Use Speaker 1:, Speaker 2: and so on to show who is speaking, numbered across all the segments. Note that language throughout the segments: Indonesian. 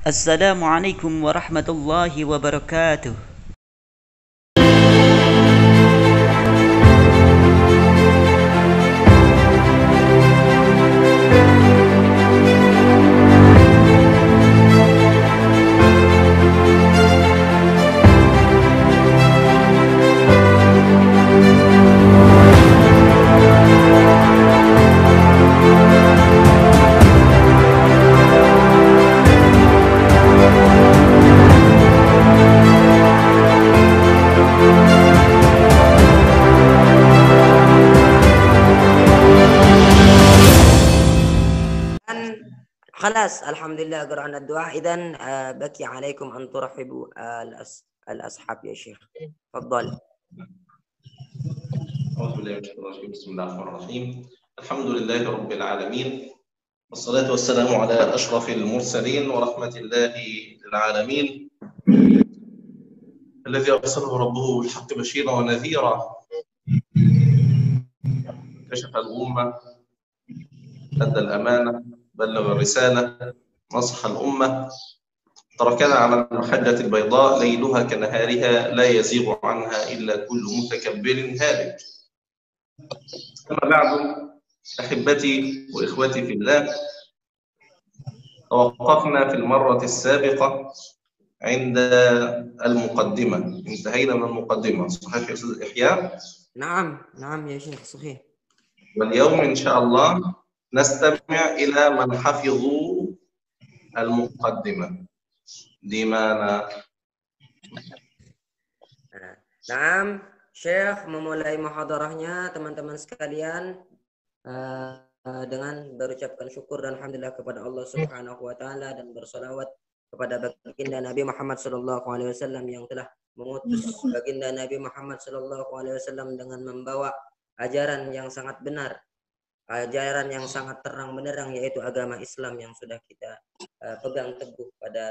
Speaker 1: Assalamualaikum warahmatullahi wabarakatuh.
Speaker 2: خلاص الحمد لله قرأنا الدعاء. إذن بكي عليكم أن ترحبوا الأصحاب يا شيخ. تفضل.
Speaker 3: أعوذ بالله من الشيطان الرجيم. بسم الله الرحمن الرحيم. الحمد لله رب العالمين، والصلاة والسلام على أشرف المرسلين ورحمة الله للعالمين، الذي أرسله ربه بالحق بشيرا ونذيرا، كشف الأمة، أدى الأمانة، بلغ الرسالة، نصح الأمة، تركنا على المحجة البيضاء ليلها كنهارها لا يزيغ عنها إلا كل متكبر هالك. أما بعد، أحبتي وإخوتي في الله، توقفنا في المرة السابقة عند المقدمة، انتهينا من المقدمة، صحيح يا أستاذ إحياء؟
Speaker 2: نعم يا شيخ صحيح.
Speaker 3: واليوم إن شاء الله نستمع إلى من حفظوا المقدمة. Di mana?
Speaker 2: Naam, Syekh memulai muhadarahnya teman-teman sekalian dengan berucapkan syukur dan alhamdulillah kepada Allah Subhanahu wa taala dan bersolawat kepada baginda Nabi Muhammad sallallahu alaihi wasallam yang telah mengutus baginda Nabi Muhammad sallallahu alaihi wasallam dengan membawa ajaran yang sangat benar, ajaran yang sangat terang benderang, yaitu agama Islam yang sudah kita pegang teguh pada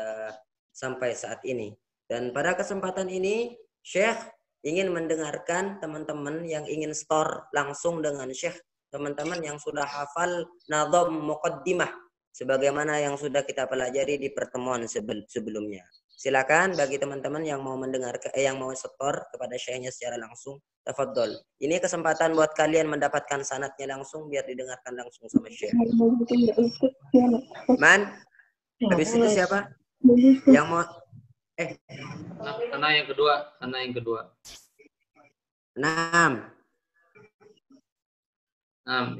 Speaker 2: sampai saat ini. Dan pada kesempatan ini Syekh ingin mendengarkan teman-teman yang ingin store langsung dengan Syekh, teman-teman yang sudah hafal Nadham Muqaddimah sebagaimana yang sudah kita pelajari di pertemuan sebelumnya. Silakan bagi teman-teman yang mau mendengarkan yang mau store kepada Syekhnya secara langsung, tafadhol. Ini kesempatan buat kalian mendapatkan sanadnya langsung biar didengarkan langsung sama Syekh. Man? Habis itu siapa? Yang mau
Speaker 4: Ana yang kedua.
Speaker 2: Naam.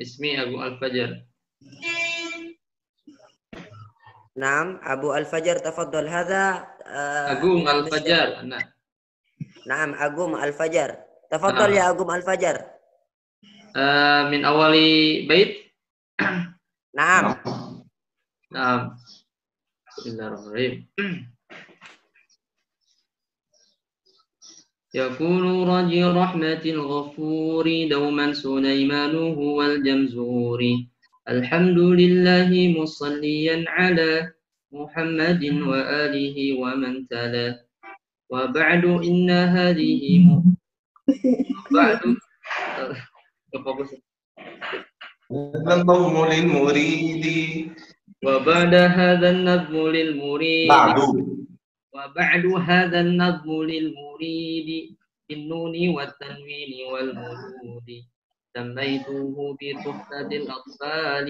Speaker 4: Ismi Agung Al-Fajar.
Speaker 2: Naam, Abu Al-Fajar, tafadhal. Hadha
Speaker 4: Agung Al-Fajar.
Speaker 2: Naam, Agung Al-Fajar. Tafadhal ya Agung Al-Fajar.
Speaker 4: Min awali bait.
Speaker 2: Naam.
Speaker 4: Bismillahirrahmanirrahim. يكون رجي رحمة الغفور دوما سليمان هو الجمزور الحمد لله مصليا على محمد وآله ومن تلا وبعد إن هذه
Speaker 3: النظم للمريد
Speaker 4: وبعد هذا النظم للمريد وبعد هذا النظم للمريد بالنون والتنوين والمدود سميته بتحفة الأطفال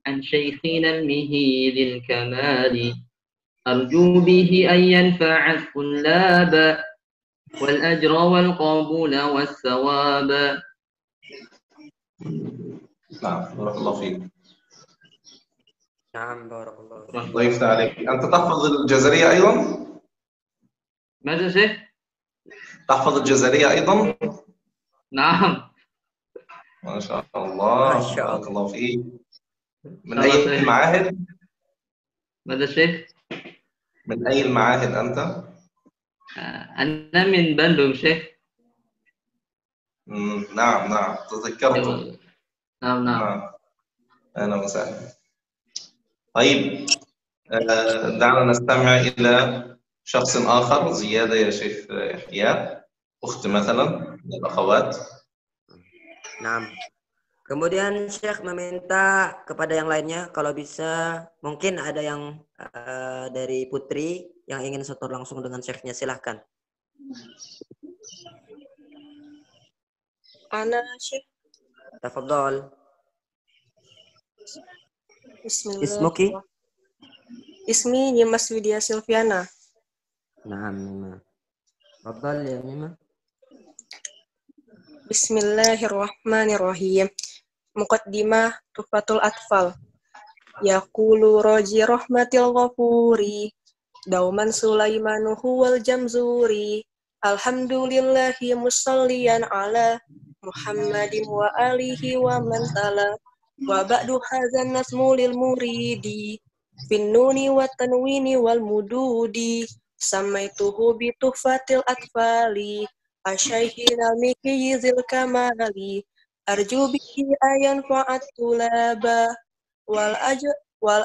Speaker 4: عن شيخنا المهيد الكمال أرجو به أن ينفع الطلاب والأجر والقبول والثواب.
Speaker 3: نعم، بارك الله فيك.
Speaker 2: نعم، بارك الله فيك.
Speaker 3: الله يفتح عليك. أنت تحفظ الجزرية أيضا؟
Speaker 4: ماذا شيخ؟
Speaker 3: تحفظ الجزرية أيضا؟
Speaker 4: نعم.
Speaker 3: ما شاء الله. بارك الله فيك. من أي المعاهد؟
Speaker 4: ماذا شيخ؟
Speaker 3: من أي المعاهد أنت؟
Speaker 4: أنا من بندوم شيخ.
Speaker 3: نعم تذكرت.
Speaker 4: نعم.
Speaker 3: أهلا وسهلا. طيب، دعنا نستمع إلى شخص آخر زيادة يا شيخ إحياء، أخت مثلا من الأخوات.
Speaker 2: نعم. Kemudian Syekh meminta kepada yang lainnya kalau bisa mungkin ada yang dari Putri yang ingin setor langsung dengan Syekhnya, silahkan.
Speaker 5: Ana Syekh.
Speaker 2: Tafadhol.
Speaker 5: Bismillah.
Speaker 2: Ismuki?
Speaker 5: Ismi Nyimas Widya Silviana.
Speaker 2: Naam, Mima. Tafadhol ya Mima.
Speaker 5: Bismillahirrahmanirrahim. Muqaddimah Tuhfatul Atfal. Yaqulu roji rahmatil ghafuri. Dauman Sulaimanu huwal jamzuri. Alhamdulillahi musalliyan ala Muhammadin wa alihi wa man tala. Wa ba'du hadzan nasmu lil muridi. Bin nuni wa tanwini wal mududi. Samaituhu bi tuhfatil atfali. Asyaihinal mikiyizil kamali. Arju bihi ayan fa'at tulaba wal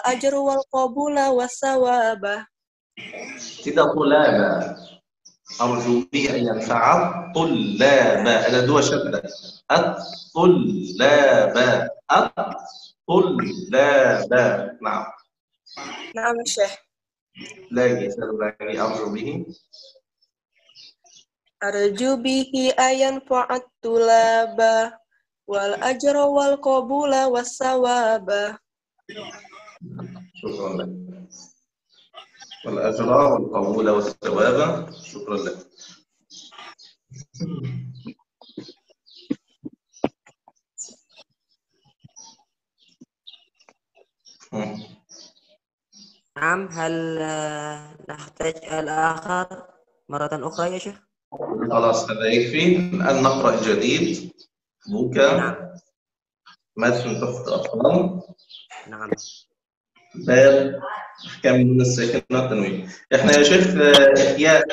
Speaker 5: ajr wal qabula wasawaba.
Speaker 3: Tidak tulaba. أرجو به أن ينفع الطلاب. الأدوة شدة. الطلاب. الطلاب. نعم.
Speaker 5: Naam Syekh.
Speaker 3: lagi أرجو به.
Speaker 5: Arju bihi ayan fa'at tulaba wal ajr wal qabula wasawaba.
Speaker 3: شكرا لك. والأجر والقبول والثواب. شكرا لك.
Speaker 2: نعم، هل نحتاج الآخر مرة أخرى يا شيخ؟
Speaker 3: خلاص هذا يكفي. الآن نقرأ جديد. بوكا.
Speaker 2: نعم.
Speaker 3: متن تحفة الأطفال.
Speaker 2: نعم.
Speaker 3: باب أحكام النون الساكنة والتنوين. إحنا يا شيخ يا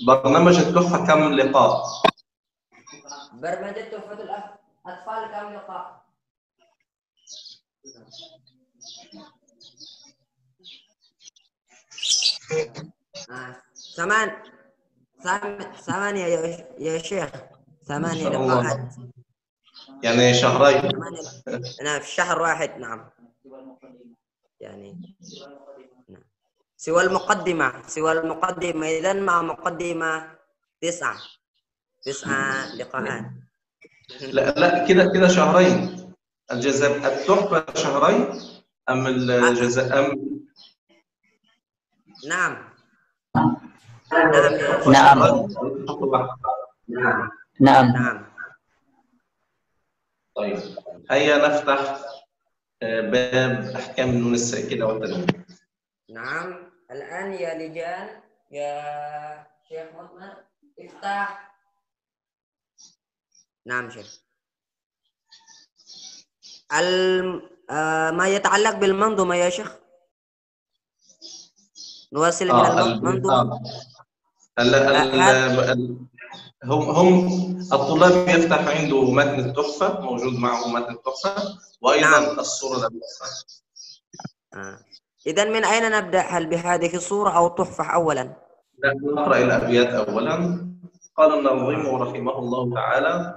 Speaker 3: برنامج التحفة كم لقاء؟
Speaker 2: برنامج تحفة الأطفال كم لقاء؟ ثمانية يا شيخ. 8 لقاءات.
Speaker 3: يعني شهرين.
Speaker 2: نعم، في شهر واحد. نعم. يعني نعم. سوى المقدمة إذا مع مقدمة 9 لقاءات.
Speaker 3: لا كده شهرين. الجزاء التحفة شهرين أم الجزاء أم؟
Speaker 2: نعم.
Speaker 6: نعم. نعم.
Speaker 2: نعم.
Speaker 3: طيب هيا نفتح باب أحكام النون الساكنة والتنوين.
Speaker 2: نعم. الآن يا لجان يا شيخ مطمئن افتح. نعم شيخ. ما يتعلق بالمنظومة يا شيخ، نواصل من المنظومة.
Speaker 3: هم الطلاب يفتح عنده متن التحفة، موجود معه متن التحفة وأيضا
Speaker 2: نعم.
Speaker 3: الصورة التحفة.
Speaker 2: إذا من أين نبدأ؟ هل بهذه الصورة أو التحفة أولا؟
Speaker 3: نقرأ الأبيات أولا. قال الناظم رحمه الله تعالى: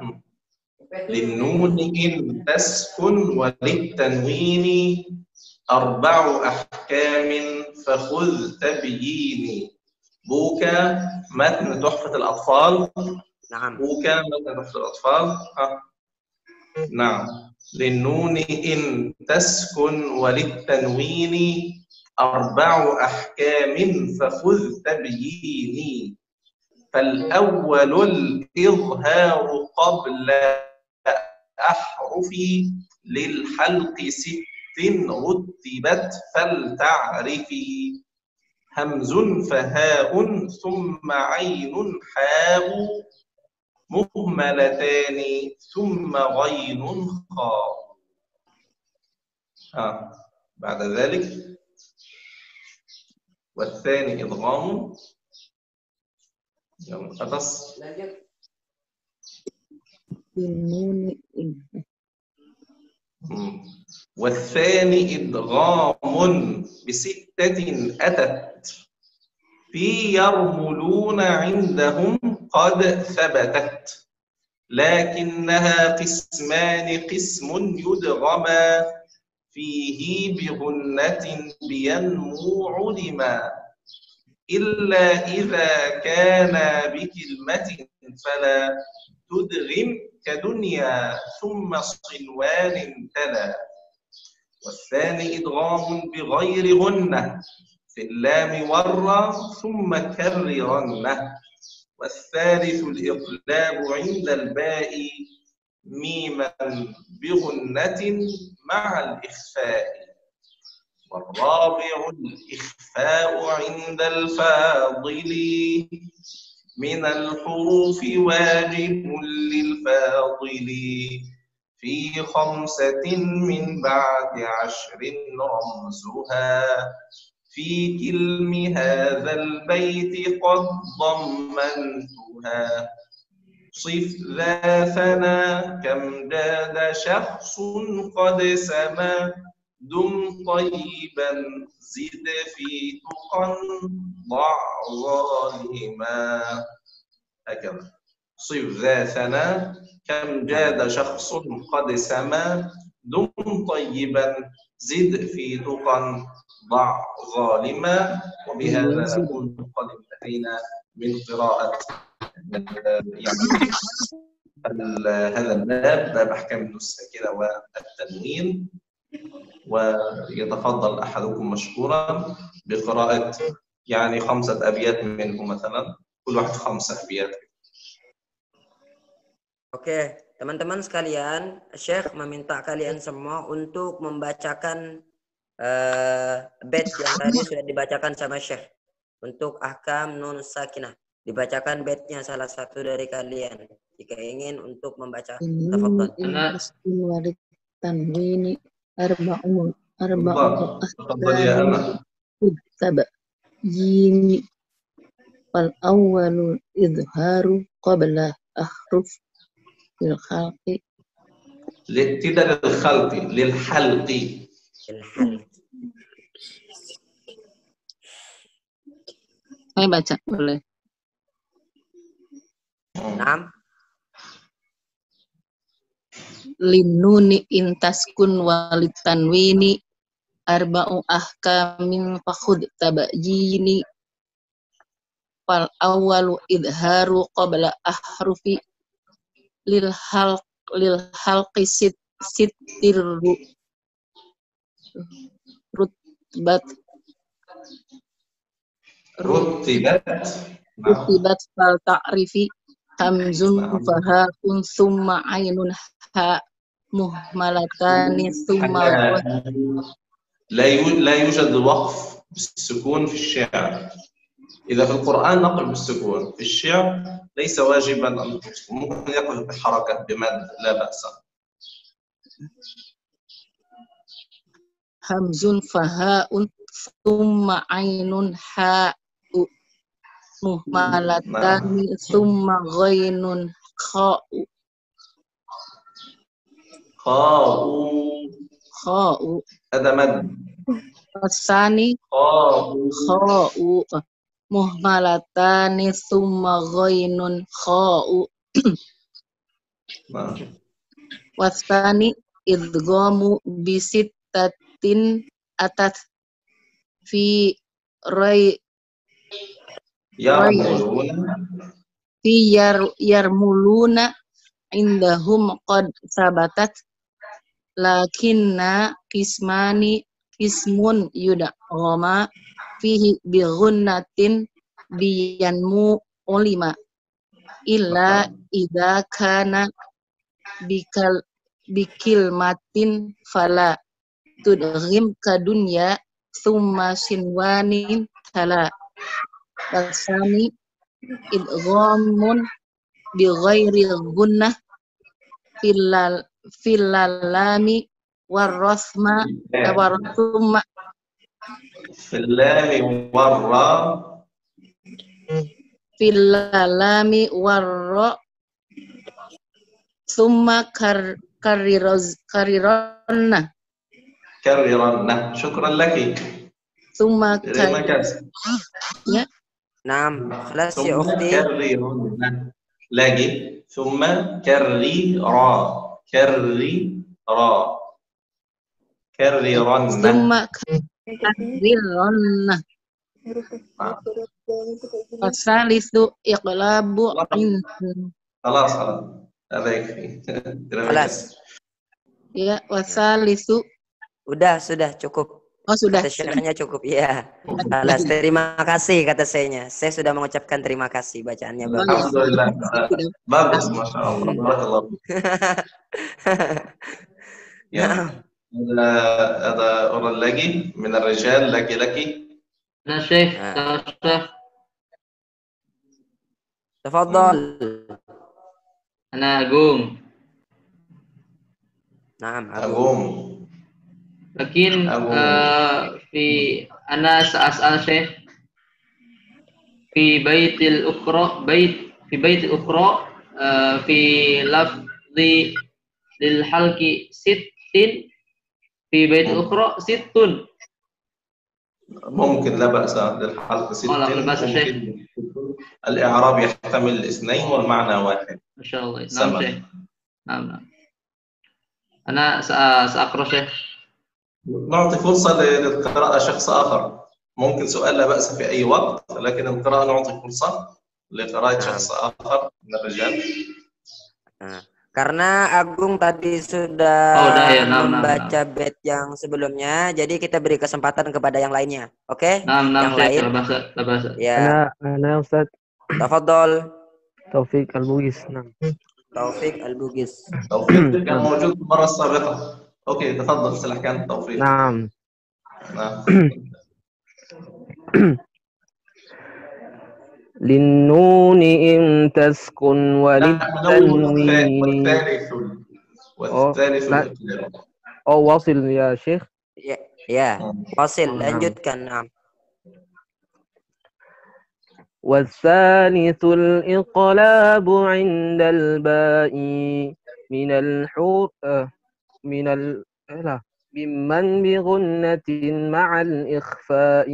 Speaker 3: للنون إن تسكن وللتنوين 4 أحكام فخذ تبييني. بوكا متن تحفة الأطفال.
Speaker 2: نعم.
Speaker 3: بوكا متن تحفة الأطفال. نعم. للنون إن تسكن وللتنوين 4 أحكام فخذ تبييني. فالأول الإظهار قبل أحرف للحلق 6 رتبت فلتعرفي. همز فهاء ثم عين حاء مهملتان ثم غين خاء. بعد ذلك والثاني إدغام. أتص والثاني إدغام ب6 أتت في يرملون عندهم قد ثبتت. لكنها قسمان قسم يدغما فيه بغنة بينمو علما إلا إذا كان بكلمة فلا تدغم كدنيا ثم صنوان تلا والثاني إدغام بغير غنة في اللام والراء ثم كررنه والثالث الإقلاب عند الباء ميما بغنة مع الإخفاء والرابع الإخفاء عند الفاضل من الحروف واجب للفاضل في 5 من بعد 10 رمزها في كلم هذا البيت قد ضمنتها صف ذا ثنا كم جاد شخص قد سما دم طيبا زد في تقى ضع ظالما هكذا صف ذا ثنا كم جاد شخص قد سما دم طيبا زد في تقى ضع ظالما وبهذا نكون قد انتهينا من قراءة هذا الباب باب أحكام النون الساكنة والتنوين ويتفضل أحدكم مشكورا بقراءة 5 أبيات منه مثلا كل واحد 5 أبيات.
Speaker 2: Oke, teman-teman sekalian, Syekh meminta kalian semua untuk membacakan bait yang tadi sudah dibacakan sama Syekh. Untuk ahkam nun sakinah, dibacakan baitnya salah satu dari kalian. Jika ingin untuk membaca, tafadhol.
Speaker 6: tanwini arba'u
Speaker 3: تفضل يا أمل.
Speaker 6: yini fal awwalu idharu qabla ahruf lil khalqi
Speaker 3: tidak lilkhalqi lilhalqi.
Speaker 6: Saya baca boleh.
Speaker 2: Naam.
Speaker 6: Linuni intaskun walitanwini arba'u ahkamin fakhud tabayini fal awwalu idharu qabla ahrufi lil halqi sittiru rutibat fal ta'rifi hamzun fahaun summa ainun ha muhmalatani summa
Speaker 3: لا يوجد وقف بالسكون في الشعر. إذا في القرآن نقل بالسكون، في الشعر ليس واجبا أن تقف، ممكن يقف بحركة بمد لا بأس.
Speaker 6: hamzun fahaun summa ainun ha muhmalatani summa ghainun kha'u
Speaker 3: هذا مد.
Speaker 6: الثاني kha'u muhmalatani summa ghainun kha'u wasani idghamu bisittatin atat fi yarmuluna indahum qad sabatat lakinna ismun yud'ama fihi bi ghunnatin biyanmu ulima illa idza kana bikilmatin fala tudghim kadunya summa sinwanin tala basani idghamun bi ghairi gunnah fillalami warrasma warasumma fillalami warra summa kariranna.
Speaker 3: شكرا لك.
Speaker 6: Summa
Speaker 2: Naam, خلاص يا أختي.
Speaker 3: lagi, thumma karrira, karrira, karriranna.
Speaker 6: Summa karriranna. Wasalisu iqlabu indun.
Speaker 3: خلاص خلاص هذا يكفي.
Speaker 2: Kelas.
Speaker 6: Ya, wasalisu.
Speaker 2: Sudah cukup.
Speaker 6: Oh, sudah.
Speaker 2: Kata syekhnya cukup. Ya. Kelas. Terima kasih kata saya. Saya sudah mengucapkan terima kasih, bacaannya bagus.
Speaker 3: Alhamdulillah. Bagus, masya Allah. Barakallah. Ya. Ada orang lagi من الرجال laki-laki.
Speaker 4: Nah, Syekh, Syekh.
Speaker 2: Tafadhal.
Speaker 4: Ana Agung.
Speaker 2: Naam,
Speaker 3: Agung.
Speaker 4: Lakin fi ana sa'as'al Syekh fi baitil ukhra fi baitil ukhra fi lafzi lil halqi sittin fi baitil ukhra sittun.
Speaker 3: ممكن لا بأس للحلقة ست.
Speaker 4: لا بأس شيخ.
Speaker 3: الإعراب يحتمل الاثنين والمعنى واحد.
Speaker 4: ما شاء الله. نعم
Speaker 3: سمع.
Speaker 4: شيخ. نعم. أنا سأقرأ شيخ.
Speaker 3: نعطي فرصة للقراءة شخص آخر. ممكن سؤال لا بأس في أي وقت، لكن القراءة نعطي فرصة لقراءة شخص آخر من الرجال.
Speaker 2: Karena Agung tadi sudah membaca bait yang sebelumnya, jadi kita beri kesempatan kepada yang lainnya. Oke? Yang lain. Ya.
Speaker 7: Ana Ustaz.
Speaker 2: Tafadhol.
Speaker 7: Taufik Al-Bugis. Nah.
Speaker 2: Taufik Al-Bugis.
Speaker 3: توفيق كان موجود المرة السابقة. أوكي تفضل سلحكان توفيق.
Speaker 7: نعم. للنون إن تسكن وللتنوين.
Speaker 3: والثالث
Speaker 7: واصل يا شيخ.
Speaker 2: Ya, wasil. Lanjutkan. Nah.
Speaker 7: والثالث الإقلاب عند الباء من الحروف ممن بغنة مع الإخفاء.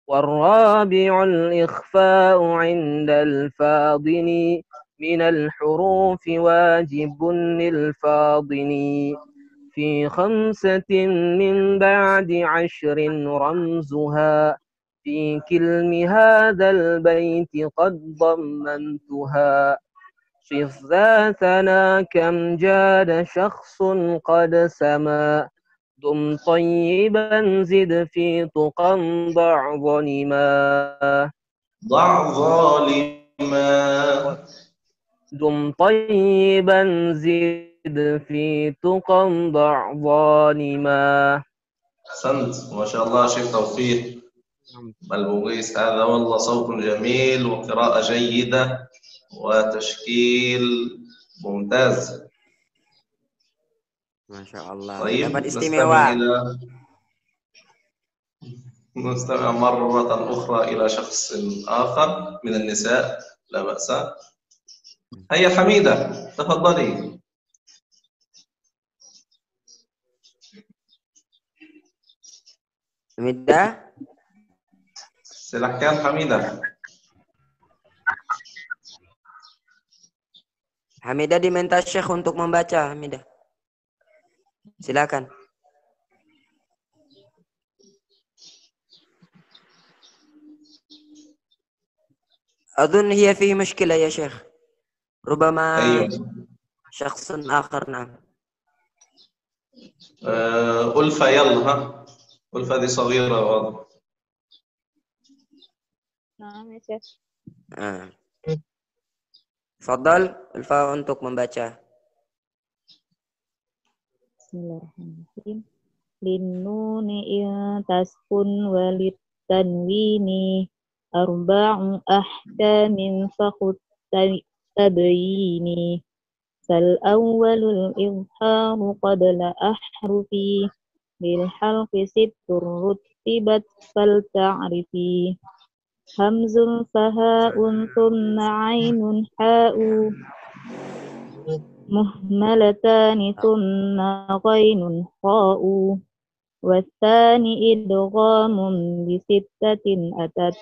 Speaker 7: والرابع الإخفاء عند الفاضل من الحروف واجب للفاضل في 5 من بعد 10 رمزها في كلم هذا البيت قد ضمنتها. شف ذاتنا كم جاد شخص قد سما دم طيبا زد في تقى ضع ظلما.
Speaker 3: ضع ظالما.
Speaker 7: دم طيبا زد في تقى ضع ظالما.
Speaker 3: أحسنت ما شاء الله شيخ توفيق البوغيس. هذا والله صوت جميل وقراءة جيدة وتشكيل ممتاز.
Speaker 2: ما شاء الله.
Speaker 3: طيب
Speaker 2: dapat istimewa.
Speaker 3: نستمع مرة أخرى إلى شخص آخر من النساء لا بأس. هيا حميدة تفضلي.
Speaker 2: Hamidah.
Speaker 3: Silakan Hamidah.
Speaker 2: Hamidah diminta Syekh untuk membaca. Hamidah. Silakan. أظن هي فيه مشكلة يا شيخ. ربما شخص آخر. نعم.
Speaker 3: ألفة يلا ها. ألفة دي صغيرة واضح.
Speaker 8: نعم يا شيخ.
Speaker 2: Fadal, Ulfa untuk membaca.
Speaker 8: Bismillahirrahmanirrahim. Linnuni in taskun walid tanwini arba'u ahkamin fakhut tabayini. Sal awwalul izharu qabla ahrufi lil halqi sittur rutibat fal ta'rifi. Hamzun faha'un thumma 'ainun ha'u muhmalatani thumma ghainun kha'u wathani idghamun bi sittatin atat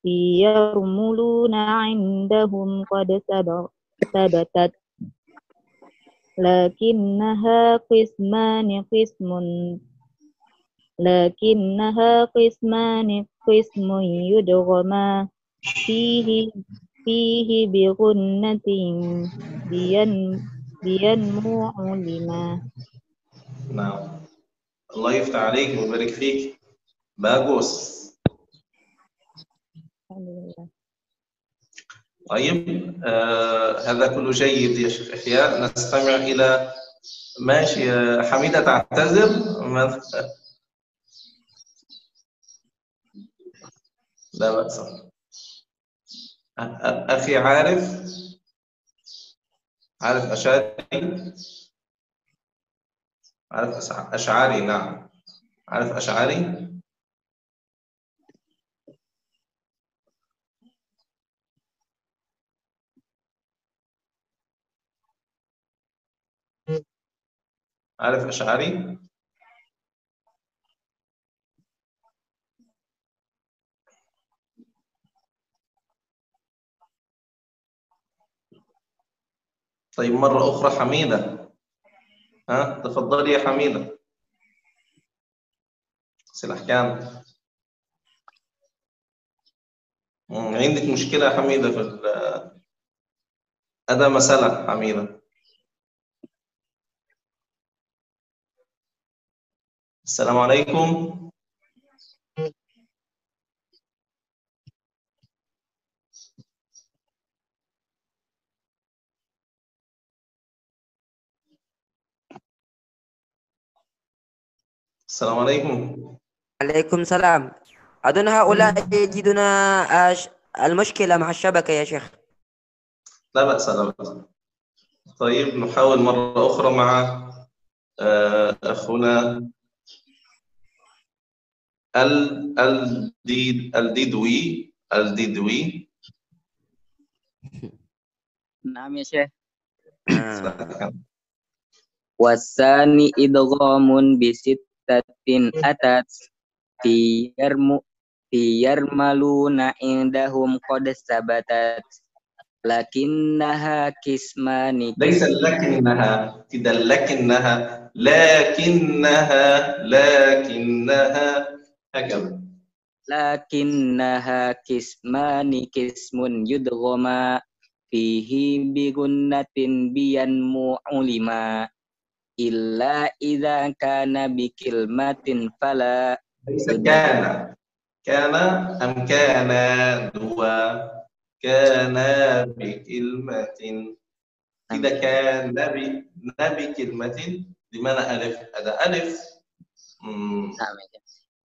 Speaker 8: يرملون عندهم قد ثبتت لكنها قسم يدغما فيه بغنة بينمو علما.
Speaker 3: نعم، الله يفتح عليك ويبارك فيك. باقوس.
Speaker 8: الحمد لله.
Speaker 3: طيب، هذا كله جيد يا شيخ إحياء. نستمع إلى ماشي. حميدة تعتذر. لا بأس. أخي عارف أشعري. نعم، عارف أشعري. عارف أشعري. طيب، مرة أخرى حميدة. تفضلي يا حميدة. الأحكام. عندك مشكلة يا حميدة في أداة مسألة حميدة. السلام عليكم. السلام عليكم.
Speaker 2: عليكم السلام. أظن هؤلاء يجدون المشكلة مع الشبكة يا شيخ.
Speaker 3: لا بأس، لا بأس. طيب، نحاول مرة أخرى مع أخونا الديدوي.
Speaker 9: نعم يا شيخ. والثاني إدغام بستة أتت يرملون عندهم قد ثبتت لكنها قسمان.
Speaker 3: ليس لكنها، كده لكنها هكذا.
Speaker 9: لكنها قسمان قسم يدغما فيه بغنة بينمو علما إلا إذا كان بكلمة فلا.
Speaker 3: ليس كان أم كان كان بكلمة. إذا كان بكلمة بمعنى ألف، هذا ألف.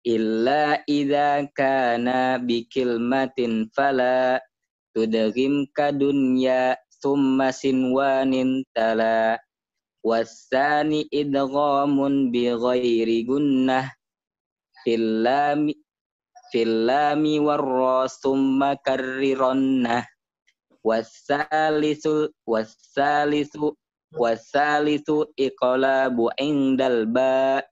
Speaker 9: إلا إذا كان بكلمة فلا تدغم كدنيا ثم سنوان تلا. والثاني إدغام بغير جنة في اللام والراء ثم كررنه. والثالث إقلاب عند الباء.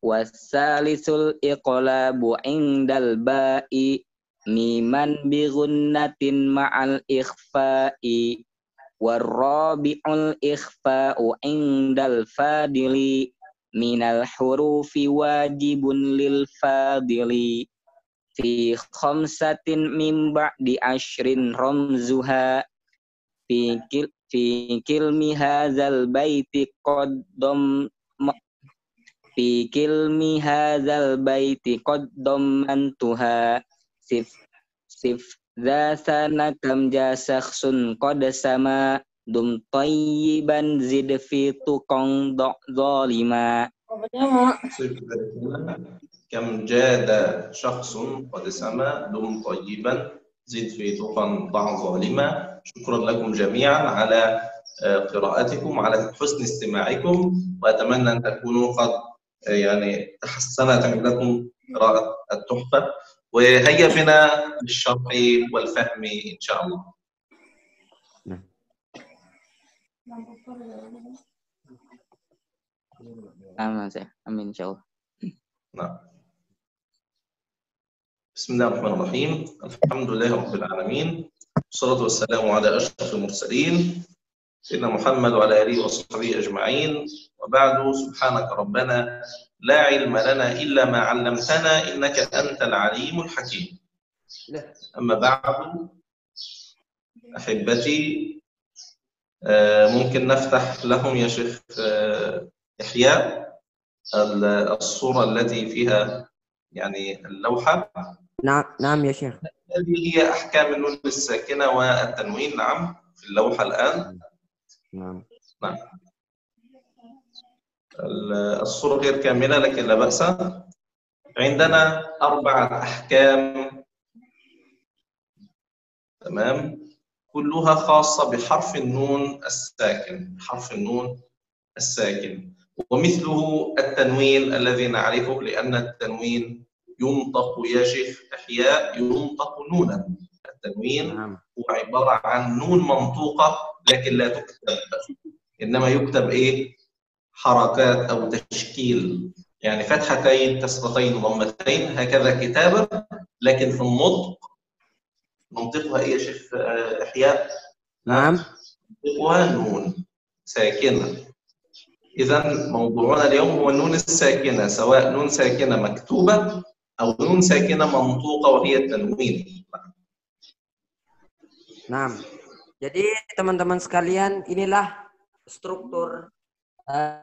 Speaker 9: والثالث الإقلاب عند الباء ميما بغنة مع الإخفاء. والرابع الإخفاء عند الفاضل من الحروف واجب للفاضل في 5 من بعد 10 رمزها في كلم هذا البيت قد ضمنتها سف ذا ثنا كم جاء شخص قد سما دم طيبا زد في تقن ظالما.
Speaker 3: كم جاد شخص قد سما دم طيبا زد في تقن ظالما. شكرا لكم جميعا على قراءتكم، على حسن استماعكم، وأتمنى أن تكونوا قد يعني تحسنت عندكم قراءة التحفة، وهيا بنا للشرح والفهم إن شاء الله.
Speaker 9: Amin, Syekh. Amin insyaallah.
Speaker 3: نعم. بسم الله الرحمن الرحيم. الحمد لله رب العالمين، والصلاة والسلام على أشرف المرسلين سيدنا محمد وعلى آله وصحبه أجمعين، وبعد. سبحانك ربنا لا علم لنا إلا ما علمتنا إنك أنت العليم الحكيم. أما بعد أحبتي، ممكن نفتح لهم يا شيخ يحيى الصورة التي فيها يعني اللوحة.
Speaker 2: نعم يا شيخ.
Speaker 3: هذه هي أحكام النون الساكنة والتنوين. نعم، في اللوحة الآن.
Speaker 2: نعم.
Speaker 3: الصورة غير كاملة لكن لا بأس. عندنا 4 أحكام، تمام، كلها خاصة بحرف النون الساكن، حرف النون الساكن، ومثله التنوين الذي نعرفه، لأن التنوين ينطق يا شيخ أحياء، ينطق نونا. التنوين هو عبارة عن نون منطوقة لكن لا تكتب، إنما يكتب إيه؟ حركات أو تشكيل، يعني فتحتين كسرتين ضمتين هكذا كتابة، لكن في النطق ننطقها إيه يا شيخ أحياء؟
Speaker 2: نعم،
Speaker 3: ننطقها نون ساكنة. إذا موضوعنا اليوم هو النون الساكنة، سواء نون ساكنة مكتوبة أو نون ساكنة منطوقة وهي التنوين.
Speaker 2: Nah, jadi teman-teman sekalian, inilah struktur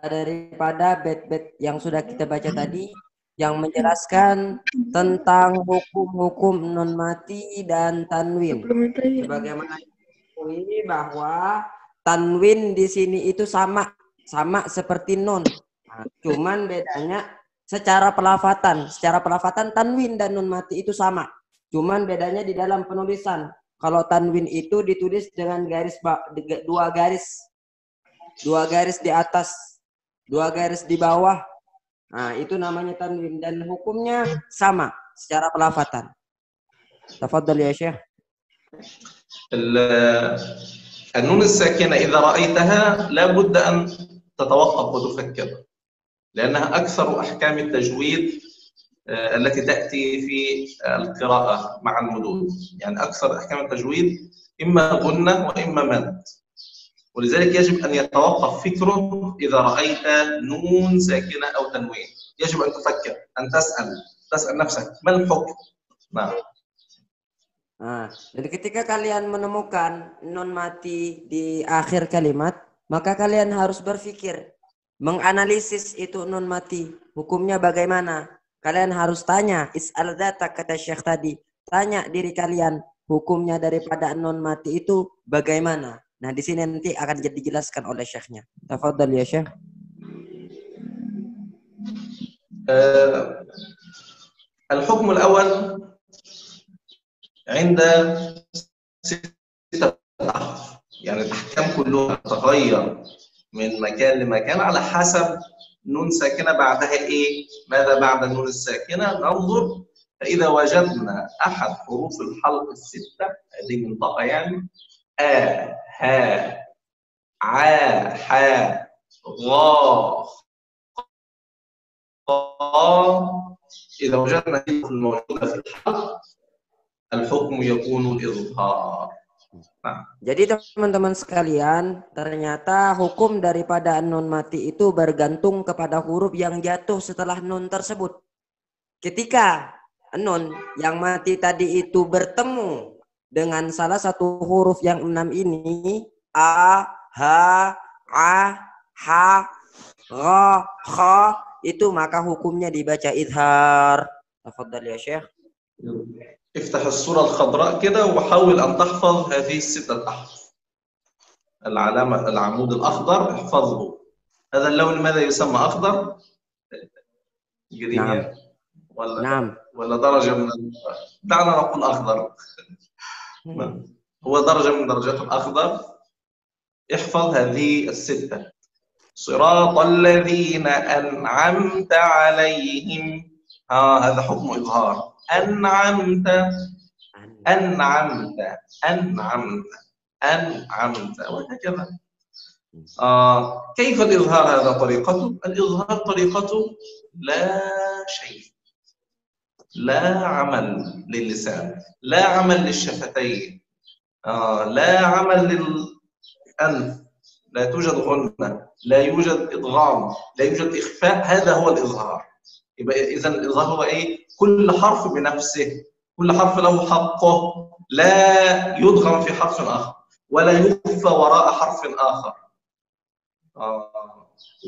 Speaker 2: daripada bait-bait yang sudah kita baca tadi, yang menjelaskan tentang hukum-hukum nun mati dan tanwin. Sebagaimana diketahui bahwa tanwin di sini itu sama seperti nun. Nah, cuman bedanya secara pelafatan. Secara pelafatan tanwin dan nun mati itu sama. Cuman bedanya di dalam penulisan. Kalau tanwin itu ditulis dengan dua garis di atas, 2 garis di bawah. Nah, itu namanya tanwin dan hukumnya sama secara pelafatan. Tafadhal ya Syekh.
Speaker 3: النون الساكنة إذا رأيتها لا بد أن تتوقف وتفكر، لأنها أكثر أحكام التجويد التي تأتي في القراءة مع المدود. يعني أكثر أحكام التجويد إما غنة وإما مد، ولذلك يجب أن يتوقف فكره إذا رأيت نون ساكنة أو تنوين. يجب أن تفكر، أن تسأل نفسك ما الحكم. نعم.
Speaker 2: Nah, dan ketika kalian menemukan nun mati di akhir kalimat, maka kalian harus berpikir, menganalisis itu nun mati, hukumnya bagaimana. Kalian harus tanya, is'al data, kata Syekh tadi, tanya diri kalian, hukumnya daripada nun mati itu bagaimana. Nah, di sini nanti akan dijelaskan oleh Syekhnya. Tafadhal ya Syekh.
Speaker 3: الحكم الأول عند 6 أحرف، يعني الأحكام كلها تتغير من مكان لمكان على حسب نون ساكنة بعدها إيه؟ ماذا بعد النون الساكنة؟ ننظر، فإذا وجدنا أحد حروف الحلق ال6 هذه منطقة يعني ها عا حا غا إذا وجدنا الحروف الموجودة في الحلق الحكم يكون الإظهار.
Speaker 2: Jadi teman-teman sekalian, ternyata hukum daripada nun mati itu bergantung kepada huruf yang jatuh setelah nun tersebut. Ketika nun yang mati tadi itu bertemu dengan salah satu huruf yang 6 ini, a, ha, a, ha, ra, kha, itu maka hukumnya dibaca idhar. Tafadhal ya Syekh.
Speaker 3: افتح الصورة الخضراء كده وحاول أن تحفظ هذه ال6 أحرف. العلامة العمود الأخضر احفظه. هذا اللون ماذا يسمى أخضر؟
Speaker 2: نعم.
Speaker 3: ولا درجة من دعنا نقول أخضر. هو درجة من درجات الأخضر. احفظ هذه ال6. صراط الذين أنعمت عليهم. هذا حكم إظهار. أنعمت وهكذا. كيف الإظهار هذا طريقته؟ الإظهار طريقته لا شيء، لا عمل للسان، لا عمل للشفتين، لا عمل للأنف، لا توجد غنة، لا يوجد إدغام، لا يوجد إخفاء. هذا هو الإظهار. يبقى إذا الإظهار هو إيه؟ كل حرف بنفسه، كل حرف له حقه، لا يدغم في حرف آخر، ولا يخفى وراء حرف آخر،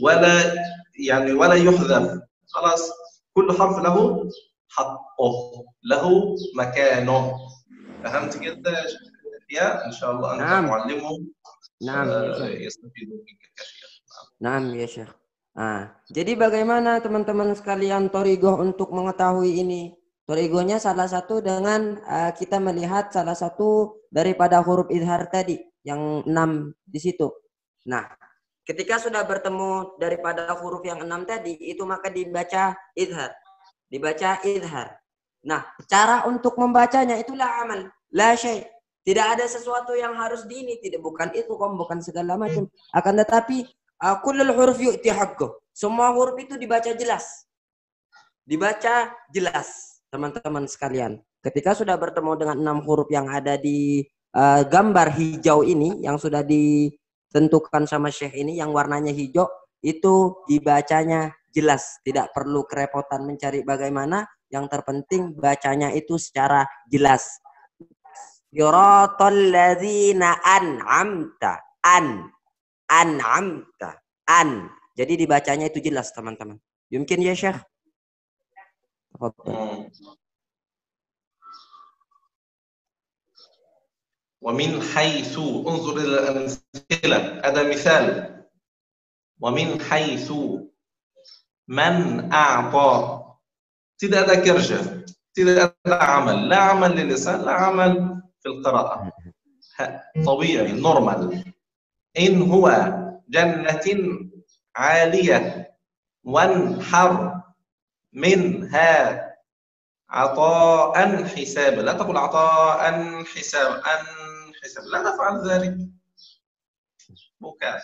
Speaker 3: ولا يحذف. خلاص، كل حرف له حقه، له مكانه. فهمت كده يا؟ إن شاء الله أنت
Speaker 2: نعم.
Speaker 3: معلمهم
Speaker 2: نعم يا شيخ.
Speaker 3: يستفيدون منك كثيرا.
Speaker 2: Naam ya Syekh. Jadi bagaimana teman-teman sekalian Thorigoh untuk mengetahui ini? Thorigohnya salah satu dengan kita melihat salah satu daripada huruf idhar tadi yang 6 di situ. Nah, ketika sudah bertemu daripada huruf yang 6 tadi itu maka dibaca idhar. Dibaca idhar. Nah, cara untuk membacanya itulah amal, la syai'. Tidak ada sesuatu yang harus diini, tidak, bukan itu, bukan segala macam. Akan tetapi kullul huruf yu'ti haqqah. Semua huruf itu dibaca jelas. Dibaca jelas, teman-teman sekalian. Ketika sudah bertemu dengan 6 huruf yang ada di gambar hijau ini, yang sudah ditentukan sama Syekh ini, yang warnanya hijau, itu dibacanya jelas. Tidak perlu kerepotan mencari bagaimana. Yang terpenting bacanya itu secara jelas. Siratal ladzina an'amta. An'amta. Jadi dibacanya itu jelas, teman-teman. Mungkin ya, Syekh?
Speaker 3: ومن حيث انظر إلى الأمثلة، هذا مثال. ومن حيث من أعطى، tidak ada kerja، tidak ada amal، لا عمل للسان، لا عمل في القراءة، طبيعي نورمال. إن هو جنة عالية وانحر منها عطاء حسابا، لا تقول عطاء حسابا، لا تفعل ذلك. bukan.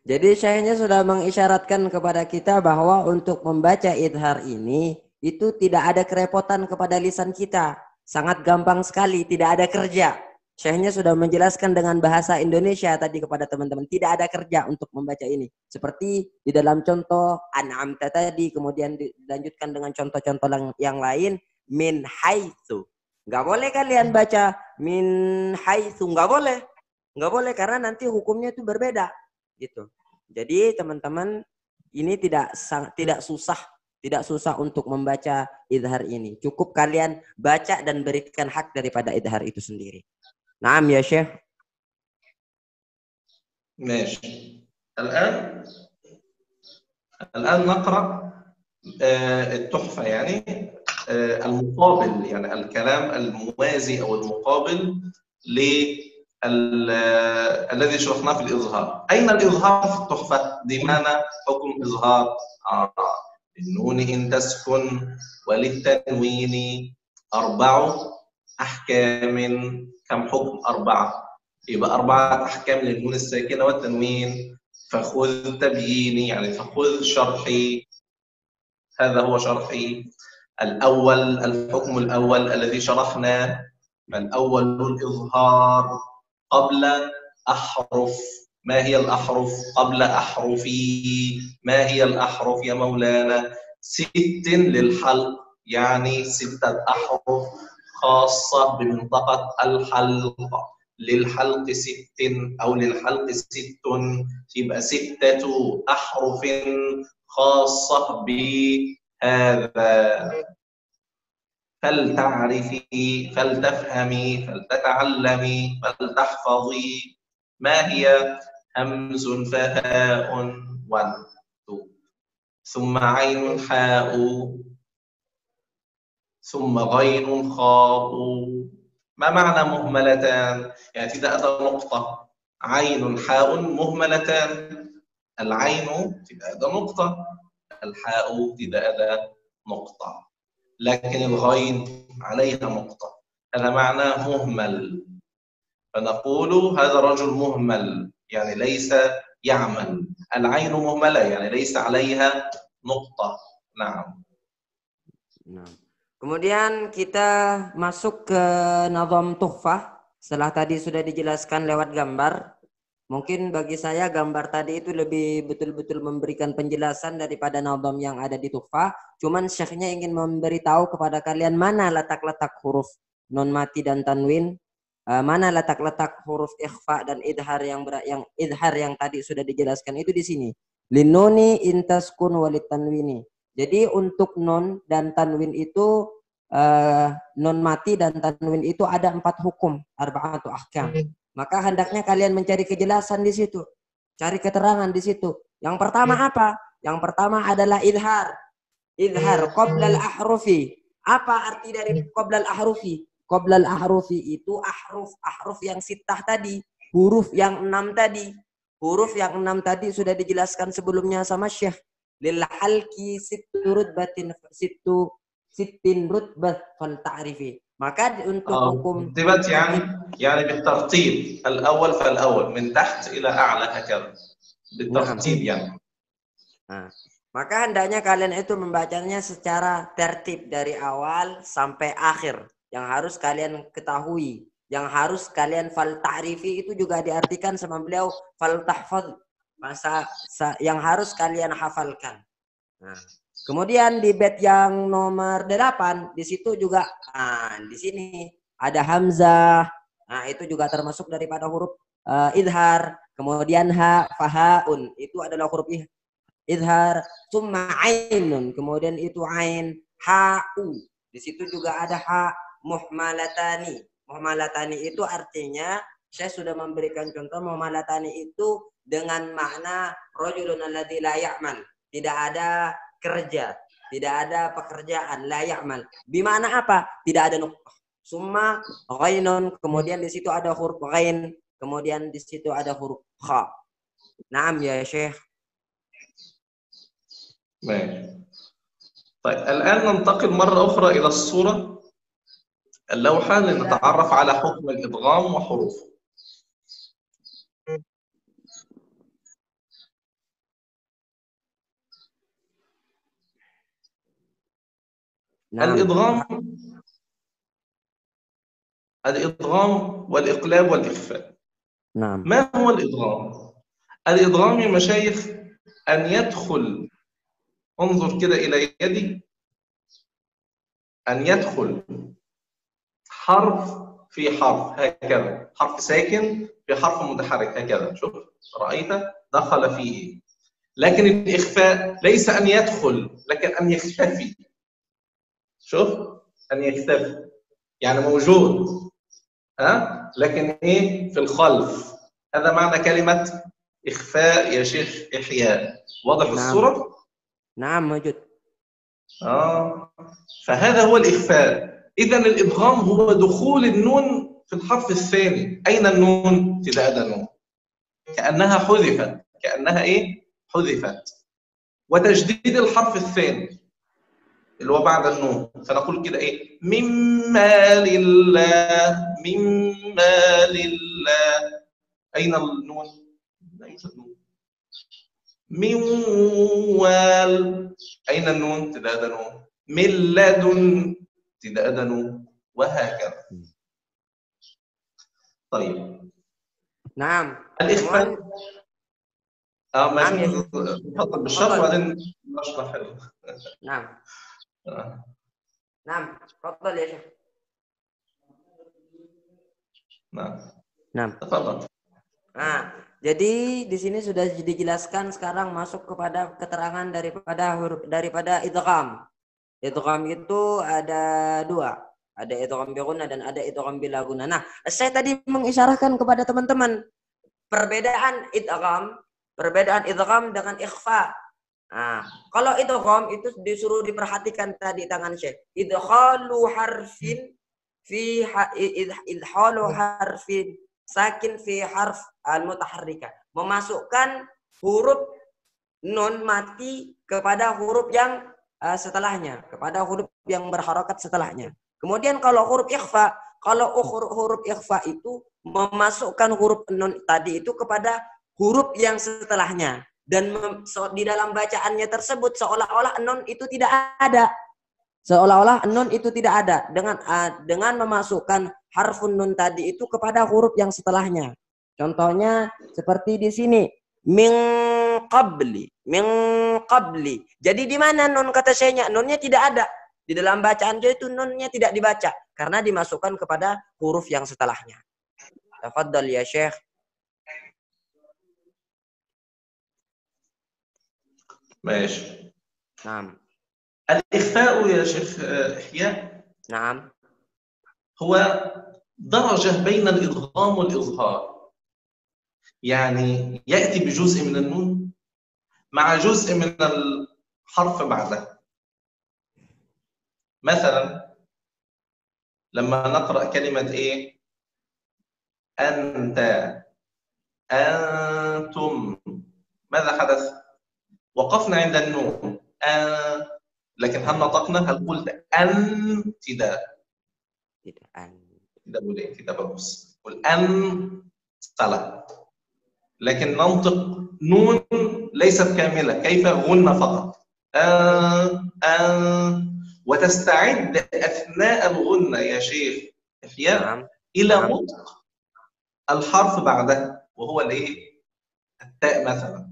Speaker 2: Jadi syekhnya sudah mengisyaratkan kepada kita bahwa untuk membaca idhar ini itu tidak ada kerepotan kepada lisan kita. Sangat gampang sekali, tidak ada kerja. Syekhnya sudah menjelaskan dengan bahasa Indonesia tadi kepada teman-teman. Tidak ada kerja untuk membaca ini. Seperti di dalam contoh an'amta tadi, kemudian dilanjutkan dengan contoh-contoh yang lain. Min haitsu. Nggak boleh kalian baca min haitsu. Nggak boleh. Nggak boleh karena nanti hukumnya itu berbeda. Gitu. Jadi teman-teman ini tidak susah untuk membaca idhar ini. Cukup kalian baca dan berikan hak daripada idhar itu sendiri. Naam ya Syekh.
Speaker 3: ماشي. الآن نقرأ التحفة، يعني المقابل، يعني الكلام الموازي أو المقابل الذي شرحناه في الإظهار. أين الإظهار في التحفة؟ دي معنى حكم إظهار. النون إن تسكن وللتنوين 4 أحكام. كم حكم؟ 4. يبقى 4 أحكام للنون الساكنة والتنوين. فخذ تبييني، يعني فخذ شرحي، هذا هو شرحي. الأول، الحكم الأول الذي شرحناه، الأول الإظهار قبل أحرف. ما هي الأحرف؟ قبل أحرفي. ما هي الأحرف يا مولانا؟ 6 للحلق، يعني 6 أحرف خاصة بمنطقة الحلق. للحلق 6 أو للحلق 6، يبقى 6 أحرف خاصة بهذا. فلتعرفي، فلتفهمي، فلتتعلمي، فلتحفظي. ما هي؟ همز فهاء 1 2، ثم عين حاء، ثم غين خاء. ما معنى مهملتان؟ يعني tidak ada نقطة. عين حاء مهملتان. العين tidak ada نقطة، الحاء tidak ada نقطة، لكن الغين عليها نقطة. هذا معنى مهمل. فنقول هذا رجل مهمل يعني ليس يعمل. العين مهملة يعني ليس عليها نقطة. نعم.
Speaker 2: Kemudian kita masuk ke nazam tuhfah. Setelah tadi sudah dijelaskan lewat gambar. Mungkin bagi saya gambar tadi itu lebih betul-betul memberikan penjelasan daripada nazam yang ada di tuhfah. Cuman syekhnya ingin memberitahu kepada kalian mana letak-letak huruf non mati dan tanwin. Mana letak-letak huruf ikhfa dan idhar yang tadi sudah dijelaskan itu di sini. Linuni intaskun walit tanwini. Jadi untuk non dan tanwin itu non mati dan tanwin itu ada 4 hukum, arba'atu ahkam. Maka hendaknya kalian mencari kejelasan di situ, cari keterangan di situ. Yang pertama apa? Yang pertama adalah idhar. Idhar qoblal ahrufi. Apa arti dari qoblal ahrufi? Qoblal ahrufi itu ahruf yang sittah tadi, huruf yang 6 tadi. Huruf yang 6 tadi sudah dijelaskan sebelumnya sama Syekh. Lil halki sittin rutbah fal ta'rifi. Maka untuk hukum
Speaker 3: ترتيبات يعني بالترتيب الأول فالأول من تحت إلى أعلى هكذا بالترتيب يعني.
Speaker 2: Maka hendaknya kalian itu membacanya secara tertib dari awal sampai akhir. Yang harus kalian ketahui, yang harus kalian fal ta'rifi itu juga diartikan sama beliau fal tahfaz. Masa yang harus kalian hafalkan. Nah, kemudian di bait yang nomor 8 di situ juga di sini ada hamzah. Nah, itu juga termasuk daripada huruf idhar. Kemudian ha fahaun itu adalah huruf idhar. Summa ainun, kemudian itu ain, ha'u. Di situ juga ada ha muhmalatani. Muhmalatani itu artinya saya sudah memberikan contoh muhmalatani itu dengan makna rajulun alladzi la ya'mal, tidak ada kerja, tidak ada pekerjaan, la ya'mal. Bimana apa? Tidak ada nuqtah. Summa ghainun, kemudian di situ ada huruf ghain, kemudian di situ ada huruf kha. Naam ya Syekh.
Speaker 3: ماشي. طيب الآن ننتقل مرة أخرى إلى الصورة اللوحة لنتعرف على حكم الإدغام وحروفه. الإدغام والإقلاب والإخفاء.
Speaker 2: نعم.
Speaker 3: ما هو الإدغام؟ الإدغام يا مشايخ أن يدخل، انظر كده إلى يدي، أن يدخل حرف في حرف هكذا، حرف ساكن في حرف متحرك هكذا. شوف رأيت دخل فيه. لكن الإخفاء ليس أن يدخل لكن أن يختفي. شوف أن يختفي يعني موجود لكن إيه في الخلف. هذا معنى كلمة إخفاء يا شيخ إحياء. واضح الصورة؟
Speaker 2: نعم موجود.
Speaker 3: فهذا هو الإخفاء. إذن الإدغام هو دخول النون في الحرف الثاني. أين النون؟ تلاقي النون كأنها حذفت، كأنها إيه؟ حذفت. وتجديد الحرف الثاني اللي هو بعد النون. فنقول كده إيه؟ مما لله، مما لله. أين النون؟ ليس النون. موال، أين النون؟ تلاقي نون. من لدن تلاقي نون، وهكذا. طيب.
Speaker 2: نعم.
Speaker 3: الإخفاء. ماشي. تفضل بالشرح وبعدين نشرح.
Speaker 2: نعم. نعم. تفضل يا شيخ.
Speaker 3: نعم.
Speaker 2: نعم.
Speaker 3: تفضل.
Speaker 2: Jadi di sini sudah dijelaskan, sekarang masuk kepada keterangan daripada idgham. Idgham itu ada 2. Ada idgham bi gunnah dan ada idgham bila gunnah. Nah, saya tadi mengisyaratkan kepada teman-teman perbedaan idgham dengan ikhfa. Nah, kalau idgham itu disuruh diperhatikan tadi tangan Syekh. Idkhalu harfin fi idkhalu harfin sakin fi harf al-mutaharrika. Memasukkan huruf nun mati kepada huruf yang setelahnya, kepada huruf yang berharokat setelahnya. Kemudian kalau huruf ikhfa itu memasukkan huruf nun tadi itu kepada huruf yang setelahnya. Dan di dalam bacaannya tersebut seolah-olah nun itu tidak ada. Seolah-olah nun itu tidak ada. Dengan memasukkan harfun nun tadi itu kepada huruf yang setelahnya. Contohnya seperti di sini. Min qabli. Jadi di mana nun kata syekhnya? Nunnya tidak ada. Di dalam bacaan itu nunnya tidak dibaca. Karena dimasukkan kepada huruf yang setelahnya. Tafadhal ya Syekh.
Speaker 3: ماشي.
Speaker 2: نعم.
Speaker 3: الإخفاء يا شيخ إحياء
Speaker 2: نعم.
Speaker 3: هو درجة بين الإدغام والإظهار. يعني يأتي بجزء من النون مع جزء من الحرف بعده. مثلا لما نقرأ كلمة إيه؟ أنت، أنتم، ماذا حدث؟ وقفنا عند النون لكن هل نطقنا؟ هل قلت أن؟ tidak boleh, tidak bagus. قل أن salah. لكن ننطق نون ليست كاملة. كيف؟ غنة فقط. وتستعد أثناء الغنة يا شيخ إحياء إلى نطق الحرف بعده وهو الإيه؟ التاء مثلا.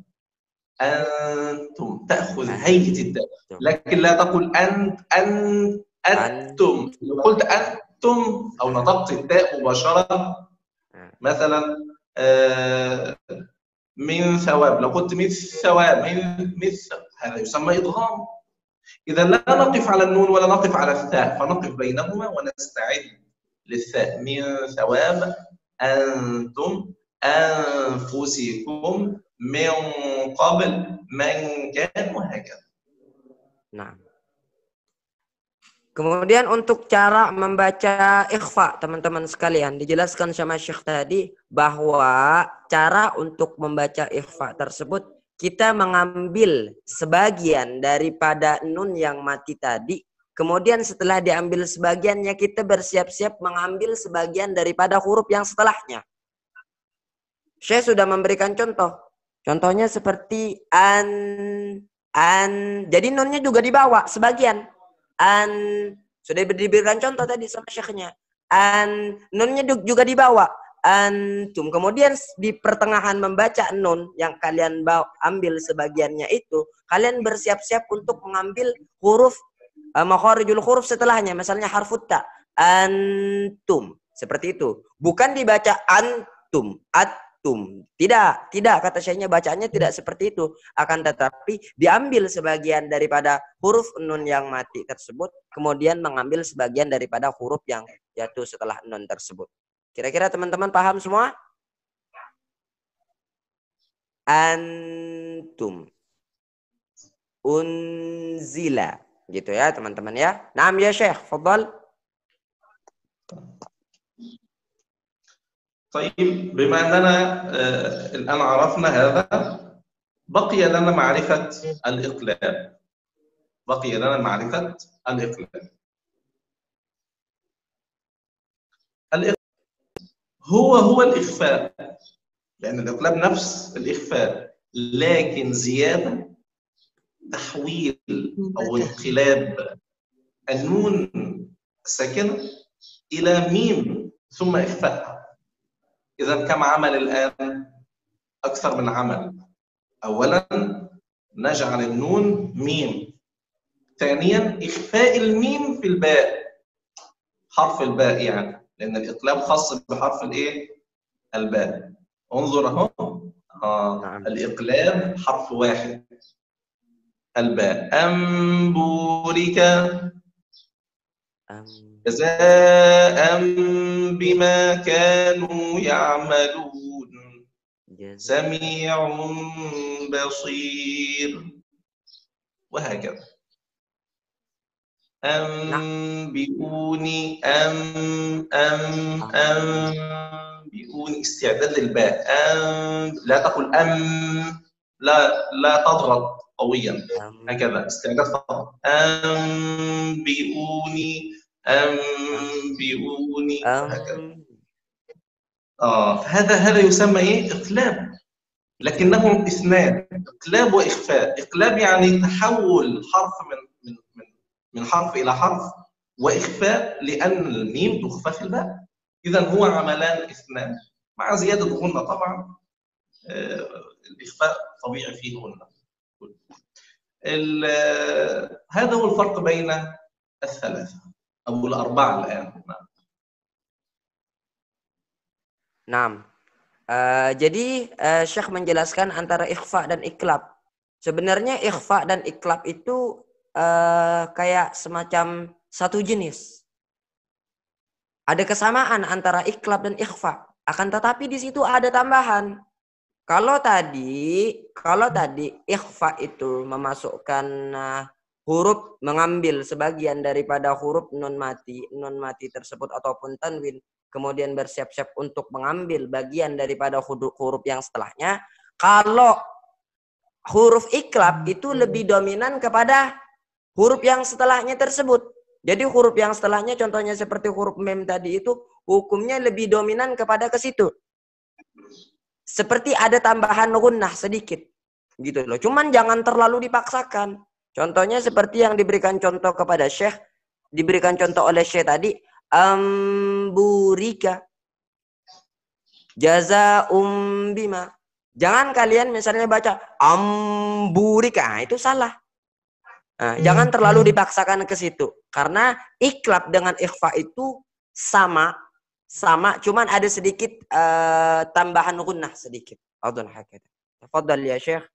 Speaker 3: أنتم تأخذ هيئة التاء لكن لا تقول أنتم. لو قلت أنتم أو نطقت التاء مباشرة مثلا من ثواب، لو قلت من ثواب هذا يسمى إدغام. إذا لا نقف على النون ولا نقف على الثاء فنقف بينهما ونستعد للثاء. من ثواب، أنتم، أنفسكم، من قبل، من كان، وهكذا.
Speaker 2: Nah. Kemudian untuk cara membaca ikhfa, teman-teman sekalian, dijelaskan sama Syekh tadi bahwa cara untuk membaca ikhfa tersebut kita mengambil sebagian daripada nun yang mati tadi, kemudian setelah diambil sebagiannya kita bersiap-siap mengambil sebagian daripada huruf yang setelahnya. Syekh sudah memberikan contoh. Contohnya seperti an. Jadi nunnya juga dibawa sebagian. Sudah diberikan contoh tadi sama syekhnya. Nunnya juga dibawa. Antum. Kemudian di pertengahan membaca nun yang kalian ambil sebagiannya itu, kalian bersiap-siap untuk mengambil huruf makharijul huruf setelahnya. Misalnya harfut ta. Antum. Seperti itu. Bukan dibaca antum. Tidak kata syekhnya bacaannya tidak seperti itu. Akan tetapi diambil sebagian daripada huruf nun yang mati tersebut, kemudian mengambil sebagian daripada huruf yang jatuh setelah nun tersebut. Kira-kira teman-teman paham semua? Antum, unzila, gitu ya teman-teman ya. Naam ya Syekh, fadhal.
Speaker 3: طيب بما أننا الآن عرفنا هذا بقي لنا معرفة الإقلاب. هو الإخفاء، لأن الإقلاب نفس الإخفاء لكن زيادة تحويل أو انقلاب النون الساكنة إلى ميم ثم إخفاءها. إذا كم عمل الآن؟ أكثر من عمل. أولا نجعل النون ميم. ثانيا إخفاء الميم في الباء، حرف الباء يعني، لأن الإقلاب خاص بحرف الإيه؟ الباء. انظر أهو. الإقلاب حرف واحد، الباء. أنبورك جزاء بما كانوا يعملون سميع بصير وهكذا. أنبئوني أنبئوني استعداد للباء. لا تقل لا تضغط قويا، هكذا استعداد فقط. أنبئوني هكذا. هذا يسمى ايه؟ اقلاب، لكنهم اثنان، اقلاب واخفاء. اقلاب يعني تحول حرف من حرف الى حرف، واخفاء لان الميم تخفى في الباء. اذا هو عملان اثنان مع زياده غنه طبعا. الاخفاء طبيعي فيه غنه. هذا هو الفرق بين الثلاثه او الاربعه الان.
Speaker 2: Naam. Jadi Syekh menjelaskan antara ikhfa dan iklab. Sebenarnya ikhfa dan iklab itu kayak semacam satu jenis. Ada kesamaan antara iklab dan ikhfa. Akan tetapi di situ ada tambahan. Kalau tadi ikhfa itu memasukkan huruf, mengambil sebagian daripada huruf nun mati tersebut ataupun tanwin, kemudian bersiap-siap untuk mengambil bagian daripada huruf yang setelahnya. Kalau huruf iklab itu lebih dominan kepada huruf yang setelahnya tersebut. Jadi huruf yang setelahnya contohnya seperti huruf mem tadi itu hukumnya lebih dominan kepada ke situ. Seperti ada tambahan gunnah sedikit. Gitu loh. Cuman jangan terlalu dipaksakan. Contohnya seperti yang diberikan contoh kepada Syekh, diberikan contoh oleh Syekh tadi, amburika jazaa'um bima. Jangan kalian misalnya baca amburika, itu salah. Nah, jangan terlalu dipaksakan ke situ. Karena iklab dengan ikhfa itu sama, cuman ada sedikit tambahan gunnah sedikit. Adun hakata. Tafadhal ya Syekh.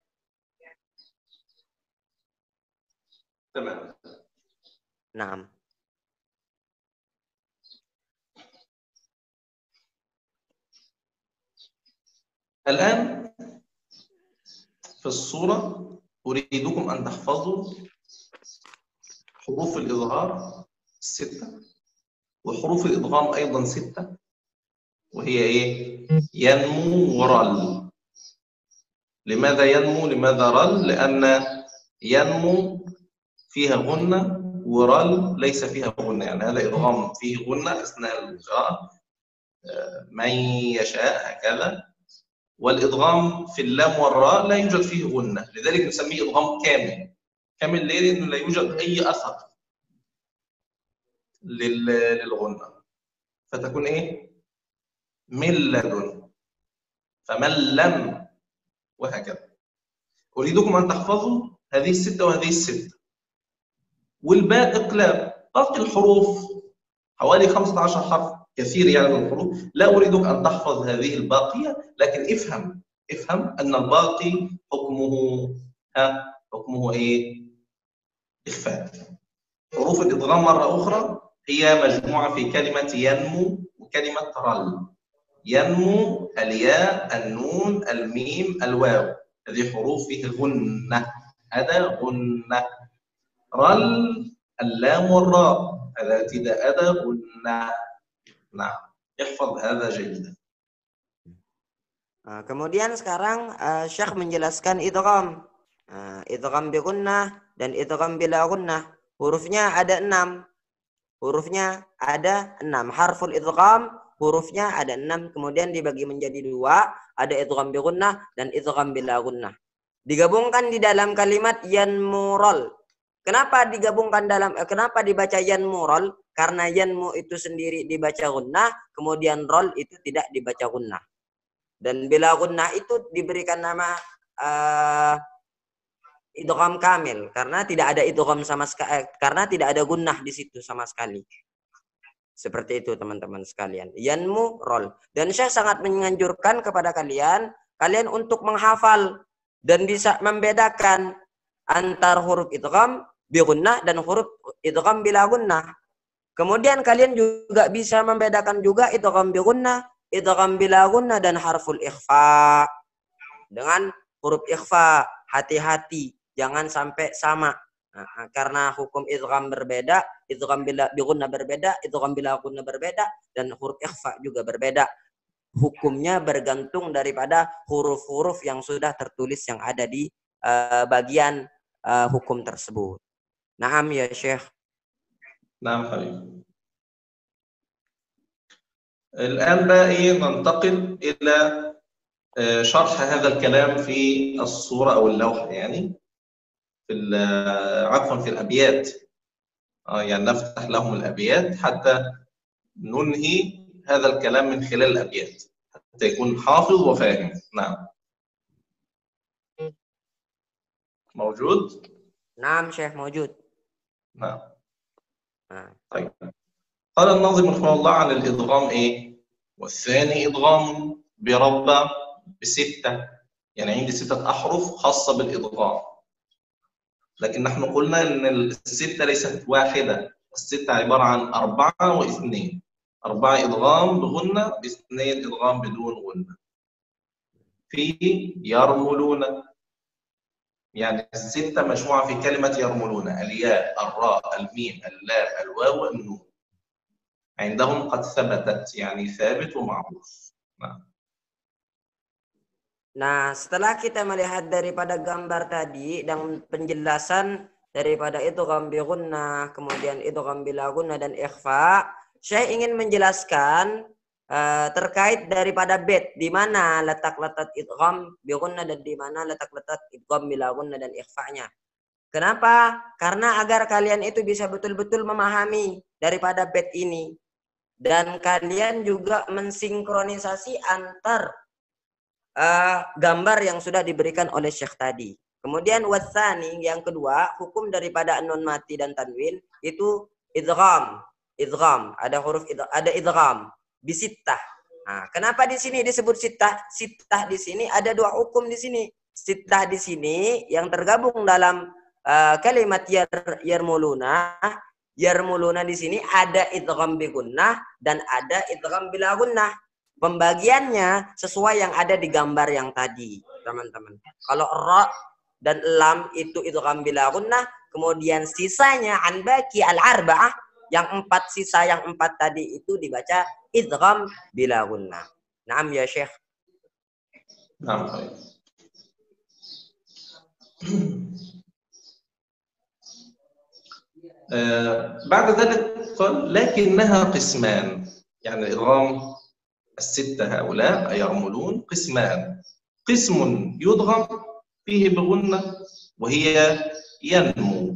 Speaker 3: تمام.
Speaker 2: Naam.
Speaker 3: الآن في الصورة أريدكم أن تحفظوا حروف الإظهار 6 وحروف الإدغام أيضا 6، وهي إيه؟ ينمو ورل. لماذا ينمو؟ لماذا رل؟ لأن ينمو فيها غنة ورل ليس فيها غنة، يعني هذا إدغام فيه غنة أثناء القراءة من يشاء هكذا، والإدغام في اللام والراء لا يوجد فيه غنة، لذلك نسميه إدغام كامل. كامل ليه؟ لأنه لا يوجد أي أثر للغنة، فتكون إيه؟ من لدن، فمن لم، وهكذا. أريدكم أن تحفظوا هذه الستة وهذه الستة، والباقي إقلاب. باقي الحروف حوالي 15 حرف، كثير يعني من الحروف. لا أريدك أن تحفظ هذه الباقية، لكن افهم أن الباقي حكمه إيه؟ إخفاء. حروف الإدغام مرة أخرى هي مجموعة في كلمة ينمو وكلمة رل. ينمو الياء، النون، الميم، الواو، هذه حروف فيه غنة، هذا غنة. رل اللام والراء، هذا ابتداء غنة. Nah, ihfaz hadza jayyidan.
Speaker 2: Kemudian sekarang Syekh menjelaskan idgham. Idgham bi gunnah dan idgham bila gunnah. Hurufnya ada 6. Harful idgham hurufnya ada 6, kemudian dibagi menjadi 2, ada idgham bi gunnah dan idgham bila gunnah. Digabungkan di dalam kalimat yanmurol. Kenapa dibaca yanmurol? Karena yanmu itu sendiri dibaca gunnah, kemudian rol itu tidak dibaca gunnah. Dan bila gunnah itu diberikan nama idgham kamil karena tidak ada idgham sama sekali, karena tidak ada gunnah di situ sama sekali. Seperti itu teman-teman sekalian. Yanmu rol. Dan saya sangat menganjurkan kepada kalian untuk menghafal dan bisa membedakan antar huruf idgham bi gunnah dan huruf idgham bila gunnah. Kemudian kalian juga bisa membedakan juga idgham bi gunnah, idgham bila gunnah dan harful ikhfa. Dengan huruf ikhfa, hati-hati jangan sampai sama. Karena hukum idgham berbeda, idgham bila bi gunnah berbeda, idgham bila gunnah berbeda, dan huruf ikhfa juga berbeda. Hukumnya bergantung daripada huruf-huruf yang sudah tertulis yang ada di bagian hukum tersebut. Naam ya Syekh.
Speaker 3: Naam Habib. الآن بقى إيه، ننتقل إلى شرح هذا الكلام في الصورة أو اللوحة، يعني في عفوا في الأبيات. يعني نفتح لهم الأبيات حتى ننهي هذا الكلام من خلال الأبيات حتى يكون حافظ وفاهم. نعم. موجود؟
Speaker 2: نعم شيخ موجود.
Speaker 3: نعم. طيب. قال الناظم رحمه الله عن الإدغام إيه؟ والثاني إدغام بربع بستة، يعني عندي 6 أحرف خاصة بالإدغام، لكن نحن قلنا إن الستة ليست واحدة، الستة عبارة عن 4 و2، 4 إدغام بغنة، 2 إدغام بدون غنة. في يرملون، يعني الستة مجموعة في كلمة يرملون، الياء، الراء، الميم، اللام، الواو، النون، عندهم قد ثبتت، يعني ثابت ومعروف.
Speaker 2: Nah, setelah kita melihat daripada gambar tadi dan penjelasan daripada idgham bi gunnah, kemudian idgham bila gunnah dan ikhfa, saya ingin menjelaskan terkait daripada bait, di mana letak-letak idgham bi gunnah dan di mana letak-letak idgham bila gunnah dan ikhfa-nya. Kenapa? Karena agar kalian itu bisa betul-betul memahami daripada bait ini dan kalian juga mensinkronisasi antar gambar yang sudah diberikan oleh Syekh tadi. Kemudian wasani yang kedua, hukum daripada nun mati dan tanwin itu idgham. Idgham, ada huruf ada idgham bisittah. Nah, kenapa di sini disebut sittah? Sittah di sini ada 2 hukum di sini. Sittah di sini yang tergabung dalam kalimat yarmuluna. Yarmuluna di sini ada idgham bi gunnah dan ada idgham bila gunnah. Pembagiannya sesuai yang ada di gambar yang tadi, teman-teman. Kalau ra dan lam itu idgham bila gunnah, kemudian sisanya an baqi al-arba'ah, yang 4 sisa yang 4 tadi itu dibaca idgham bila gunnah. Naam ya Syekh.
Speaker 3: Naam. بعد ذلك قال لكنها قسمان، يعني الإدغام الستة هؤلاء يرملون قسمان، قسم يدغم فيه بغنة وهي ينمو،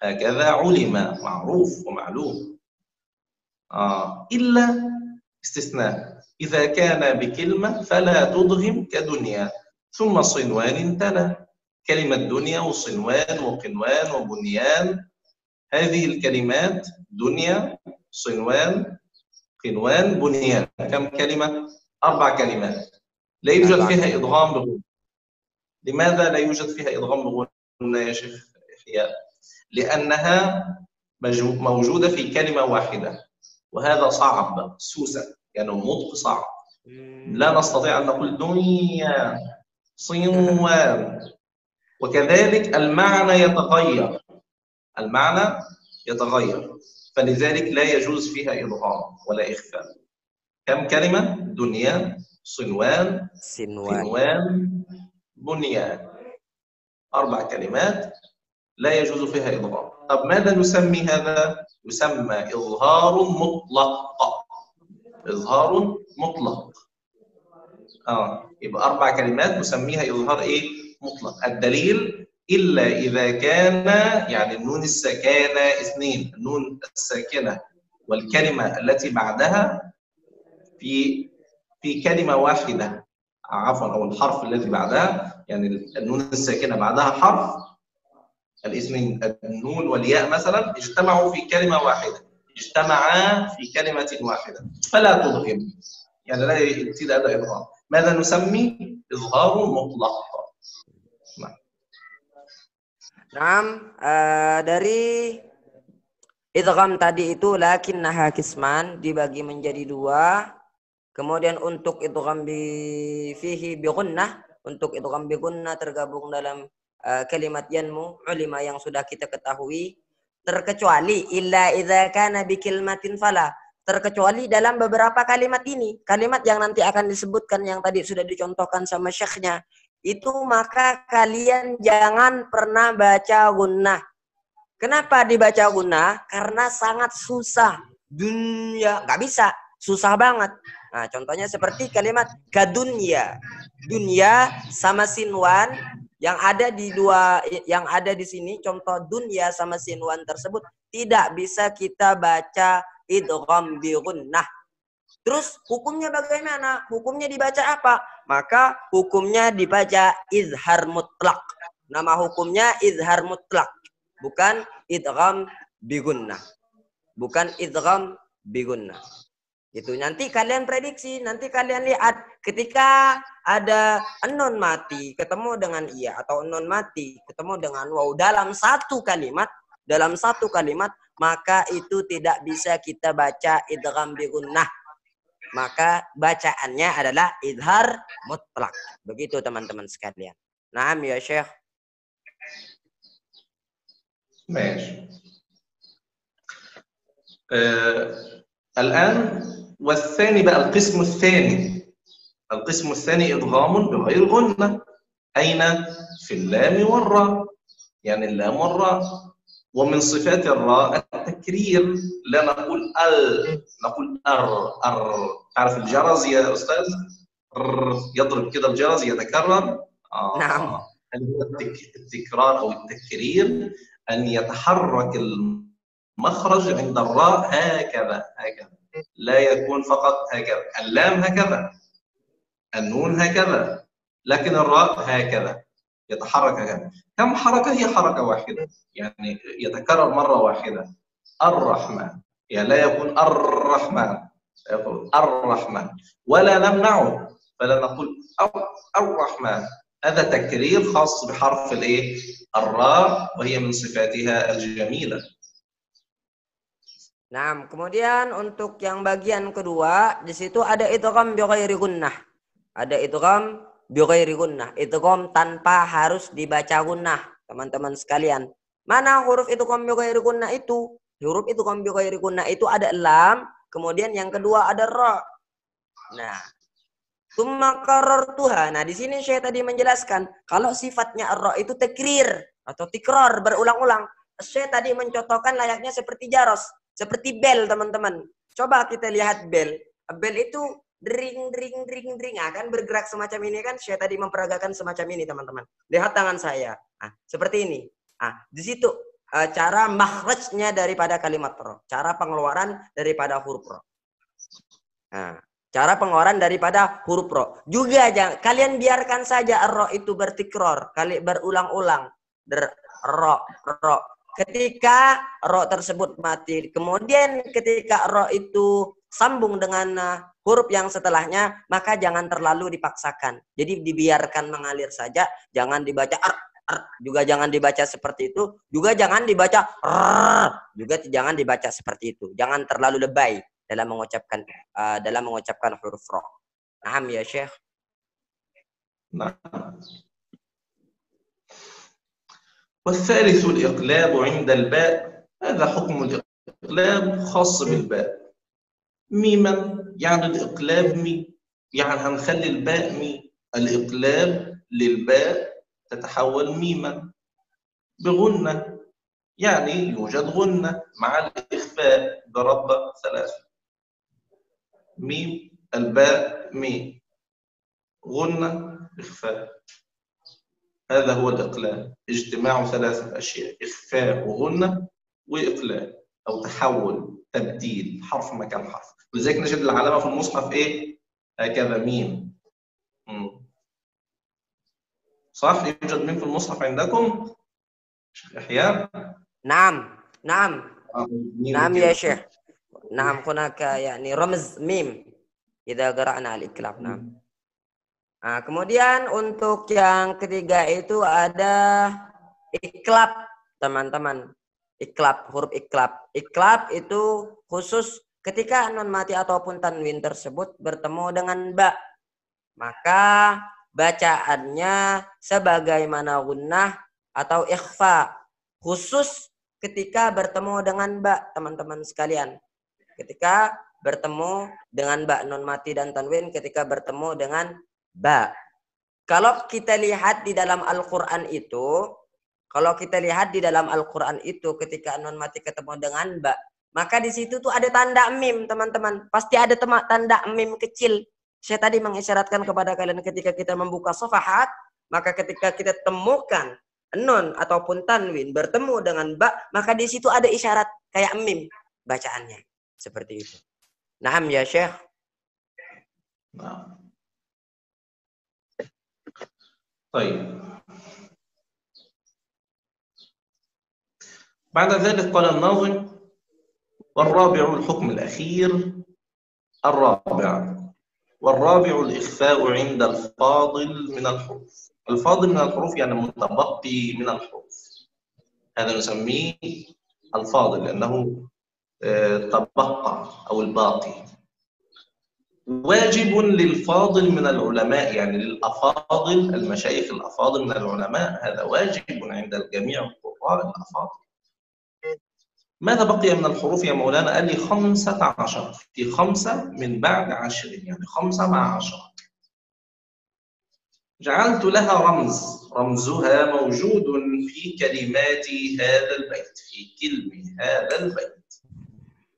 Speaker 3: هكذا علم معروف ومعلوم. إلا استثناء، إذا كان بكلمة فلا تدغم كدنيا ثم صنوان تلا، كلمة دنيا وصنوان وقنوان وبنيان، هذه الكلمات دنيا صنوان قنوان بنيان، كم كلمة؟ 4 كلمات لا يوجد فيها إدغام بغنة. لماذا لا يوجد فيها إدغام بغنة يا شيخ يحيى؟ لأنها موجودة في كلمة واحدة، وهذا صعب سوسة، يعني النطق صعب، لا نستطيع أن نقول دنيا صنوان، وكذلك المعنى يتغير، المعنى يتغير، فلذلك لا يجوز فيها إدغام ولا إخفاء. كم كلمة؟ دنيا صنوان قنوان بنيان، 4 كلمات لا يجوز فيها إدغام. طب ماذا نسمي هذا؟ يسمى إظهار مطلق. إظهار مطلق. يبقى 4 كلمات نسميها إظهار إيه؟ مطلق. الدليل إلا إذا كان يعني النون الساكنة 2، النون الساكنة والكلمة التي بعدها في كلمة واحدة، عفوا، أو الحرف الذي بعدها، يعني النون الساكنة بعدها حرف، الاسمين النون والياء مثلا اجتمعوا في كلمة واحدة، اجتمعا في كلمة واحدة، فلا تدغم، يعني لا يبتدأ إدغام. ماذا نسمي؟ إظهار مطلق.
Speaker 2: Dari idgham tadi itu lakinnaha qisman, dibagi menjadi 2. Kemudian untuk idgham fihi bi gunnah, untuk idgham bi gunnah tergabung dalam kalimat yanmu ulima yang sudah kita ketahui, terkecuali illa idza kana bi kalimatin fala, terkecuali dalam beberapa kalimat ini, kalimat yang nanti akan disebutkan yang tadi sudah dicontohkan sama syekhnya itu, maka kalian jangan pernah baca gunnah. Kenapa dibaca gunnah? Karena sangat susah. Dunya nggak bisa. susah banget. Nah, contohnya seperti kalimat kadunya. Dunya sama sinwan yang ada di sini, contoh dunya sama sinwan tersebut tidak bisa kita baca idgham bi gunnah. Terus hukumnya bagaimana? Hukumnya dibaca apa? Maka hukumnya dibaca izhar mutlak. Nama hukumnya izhar mutlak, bukan idgham bi gunnah. Bukan idgham bi gunnah. Itu nanti kalian prediksi, nanti kalian lihat ketika ada nun mati ketemu dengan iya atau nun mati ketemu dengan waw dalam satu kalimat, maka itu tidak bisa kita baca idgham bi gunnah. Maka bacaannya adalah izhar mutlak. Begitu teman-teman sekalian. Naam ya Syekh.
Speaker 3: ماشي. الآن والثاني بقى القسم الثاني إدغام بغير غنة. أين؟ في اللام والراء، يعني اللام والراء. ومن صفات الراء التكرير، لا نقول نقول تعرف الجرس يا أستاذ؟ يضرب كده الجرس يتكرر.
Speaker 2: نعم.
Speaker 3: التكرار أو التكرير أن يتحرك المخرج عند الراء هكذا، لا يكون فقط هكذا. اللام هكذا، النون هكذا، لكن الراء هكذا يتحرك هكذا. كم حركة؟ هي حركة واحدة، يعني يتكرر مرة واحدة. الرحمن، يعني لا يكون الرحمن، يقول الرحمن، ولا نمنعه، فلا نقول الرحمن. هذا تكرير خاص بحرف الايه؟ الراء، وهي من صفاتها الجميلة.
Speaker 2: Nah, kemudian untuk yang bagian kedua, di situ ada idgham bi ghairi gunnah. Ada idgham bi ghairi gunnah. Idgham tanpa harus dibaca gunnah, teman-teman sekalian. Mana huruf idgham bi ghairi gunnah itu? Huruf idgham bi ghairi gunnah itu ada lam, kemudian yang kedua ada ra. Nah, tsumma qarartuha. Nah, di sini saya tadi menjelaskan kalau sifatnya ra itu takrir atau tikrar, berulang-ulang. Saya tadi mencontohkan layaknya seperti jaros. Seperti bel, teman-teman. Coba kita lihat bel. Bel itu dring, dring, dring, dring. Kan bergerak semacam ini kan. Saya tadi memperagakan semacam ini, teman-teman. Lihat tangan saya. Seperti ini. Di situ cara makhrajnya daripada kalimat ro. Cara pengeluaran daripada huruf ro. Cara pengeluaran daripada huruf ro. Juga kalian biarkan saja ro itu bertikror. Berulang-ulang. Ro. Ketika ro tersebut mati, kemudian ketika ro itu sambung dengan huruf yang setelahnya, maka jangan terlalu dipaksakan. Jadi dibiarkan mengalir saja, jangan dibaca juga jangan dibaca seperti itu, juga jangan dibaca juga jangan dibaca seperti itu. Jangan terlalu lebay dalam mengucapkan huruf ro. Paham ya, Syekh?
Speaker 3: Nah. والثالث الإقلاب عند الباء. هذا حكم الإقلاب خاص بالباء. ميما يعني الإقلاب مي، يعني هنخلي الباء مي. الإقلاب للباء تتحول ميما بغنة، يعني يوجد غنة مع الإخفاء ضرب 3. ميم الباء مي، غنة إخفاء. هذا هو الإقلاب، اجتماع 3 أشياء: إخفاء وغنة وإقلاب، أو تحول، تبديل حرف مكان حرف. ولذلك نجد العلامة في المصحف إيه؟ هكذا ميم. صح؟ يوجد ميم في المصحف عندكم؟ شيخ إحياء؟
Speaker 2: نعم يا شيخ. نعم هناك يعني رمز ميم إذا قرأنا الإقلاب. نعم. Nah, kemudian untuk yang ketiga itu ada iklab, teman-teman. Iklab, huruf iklab. Iklab itu khusus ketika nun mati ataupun tanwin tersebut bertemu dengan ba. Maka bacaannya sebagaimana gunnah atau ikhfa. Khusus ketika bertemu dengan ba, teman-teman sekalian. Ketika bertemu dengan ba, nun mati dan tanwin ketika bertemu dengan ba. Kalau kita lihat di dalam Al-Quran itu, ketika nun mati ketemu dengan ba, maka di situ tuh ada tanda mim, teman-teman. Pasti ada tanda mim kecil. Saya tadi mengisyaratkan kepada kalian ketika kita membuka safahat, maka ketika kita temukan nun ataupun tanwin bertemu dengan ba, maka di situ ada isyarat kayak mim bacaannya. Seperti itu. Naam ya Syekh.
Speaker 3: نعم. طيب. بعد ذلك قال الناظم: والرابع الحكم الأخير والرابع الإخفاء عند الفاضل من الحروف. الفاضل من الحروف يعني متبقي من الحروف، هذا نسميه الفاضل لأنه تبقى أو الباقي. واجب للفاضل من العلماء، يعني للأفاضل المشايخ الأفاضل من العلماء، هذا واجب عند الجميع القراء الأفاضل. ماذا بقي من الحروف يا مولانا؟ قال لي 15، في 5 من بعد 10، يعني 5 مع 10. جعلت لها رمز، رمزها موجود في كلمات هذا البيت، في كلمة هذا البيت.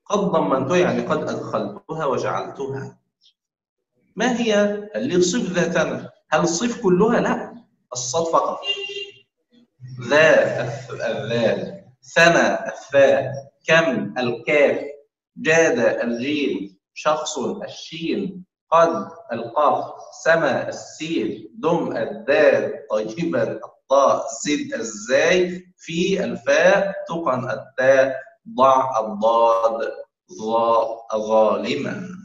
Speaker 3: قد ضمنتها يعني قد أدخلتها وجعلتها. ما هي؟ اللي صف ذاتنا. هل الصف كلها؟ لا، الصاد فقط. ذا الذال، ثنى الثاء، كم الكاف، جاد الجيم، شخص الشين، قد القاف، سما السين، دم الدال، طيبا الطاء، زد الزاي، في الفاء، تقن التاء، ضع الضاد، ظالما.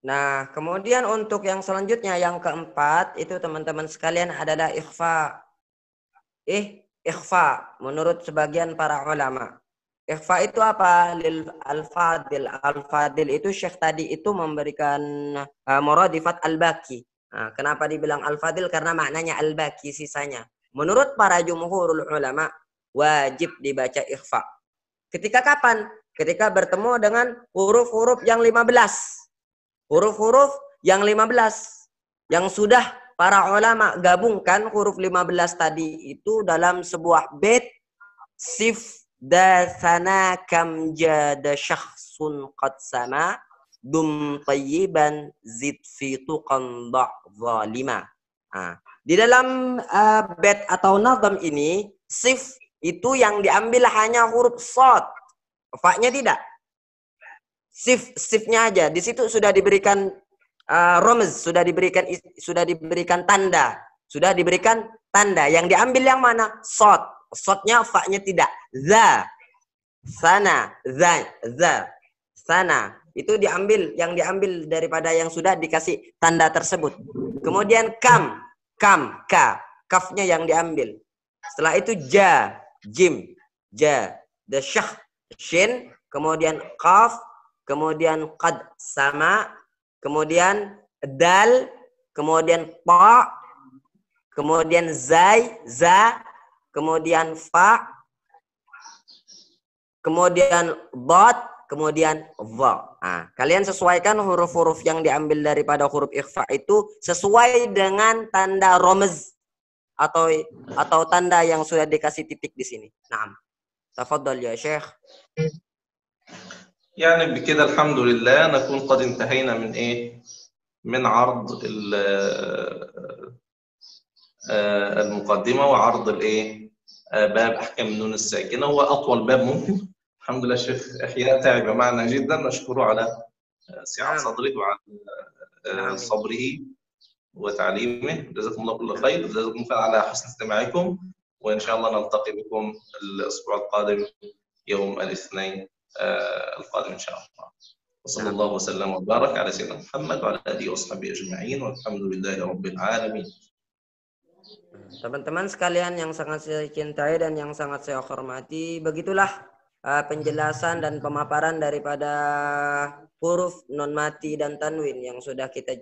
Speaker 2: Nah, kemudian untuk yang selanjutnya, yang keempat, itu teman-teman sekalian adalah ikhfa. Ikhfa, menurut sebagian para ulama. Ikhfa itu apa? Lil al-fadil. Al-fadil itu Syekh tadi itu memberikan muradifat al-baqi. Nah, kenapa dibilang al-fadil? Karena maknanya al-baqi, sisanya. Menurut para jumhurul ulama, wajib dibaca ikhfa. Ketika kapan? Ketika bertemu dengan huruf-huruf yang 15. Huruf-huruf yang 15 yang sudah para ulama gabungkan huruf 15 tadi itu dalam sebuah bait, sif dathana kam jada syakhsun qad sama dum tayyiban zid fi tuqan da' zalima. Nah, di dalam bait atau nazam ini, sif itu yang diambil hanya huruf shad, fa-nya tidak. Sifnya aja. Di situ sudah diberikan ramz, sudah diberikan tanda. Sudah diberikan tanda. Yang diambil yang mana? Shad. Shadnya, fa-nya tidak. Za. Sana. Za. Sana. Itu diambil, yang diambil daripada yang sudah dikasih tanda tersebut. Kemudian kam. Ka. Kafnya yang diambil. Setelah itu ja. Jim. Ja. Dasyah. Shin. Kemudian qaf. Kemudian qad sama, kemudian dal, kemudian ta, kemudian zai, za, kemudian fa, kemudian dot, kemudian dha. Nah, kalian sesuaikan huruf-huruf yang diambil daripada huruf ikhfa itu sesuai dengan tanda ramz atau tanda yang sudah dikasih titik di sini. Naam. Tafadhal ya Syekh.
Speaker 3: يعني بكده الحمد لله نكون قد انتهينا من من عرض المقدمة وعرض باب أحكام النون الساكنة. هو أطول باب ممكن. الحمد لله الشيخ إحياء تعب معنا جدا، نشكره على سعة صدره وعلى صبره وتعليمه. جزاكم الله كل خير، جزاكم الله على حسن استماعكم، وإن شاء الله نلتقي بكم الأسبوع القادم يوم الاثنين القادم إن شاء الله. وصلى الله وسلم وبارك على سيدنا محمد وعلى آله وصحبه أجمعين والحمد لله رب العالمين.
Speaker 2: Teman-teman sekalian yang sangat saya cintai dan yang sangat saya hormati, begitulah penjelasan dan pemaparan daripada huruf non mati dan tanwin yang sudah kita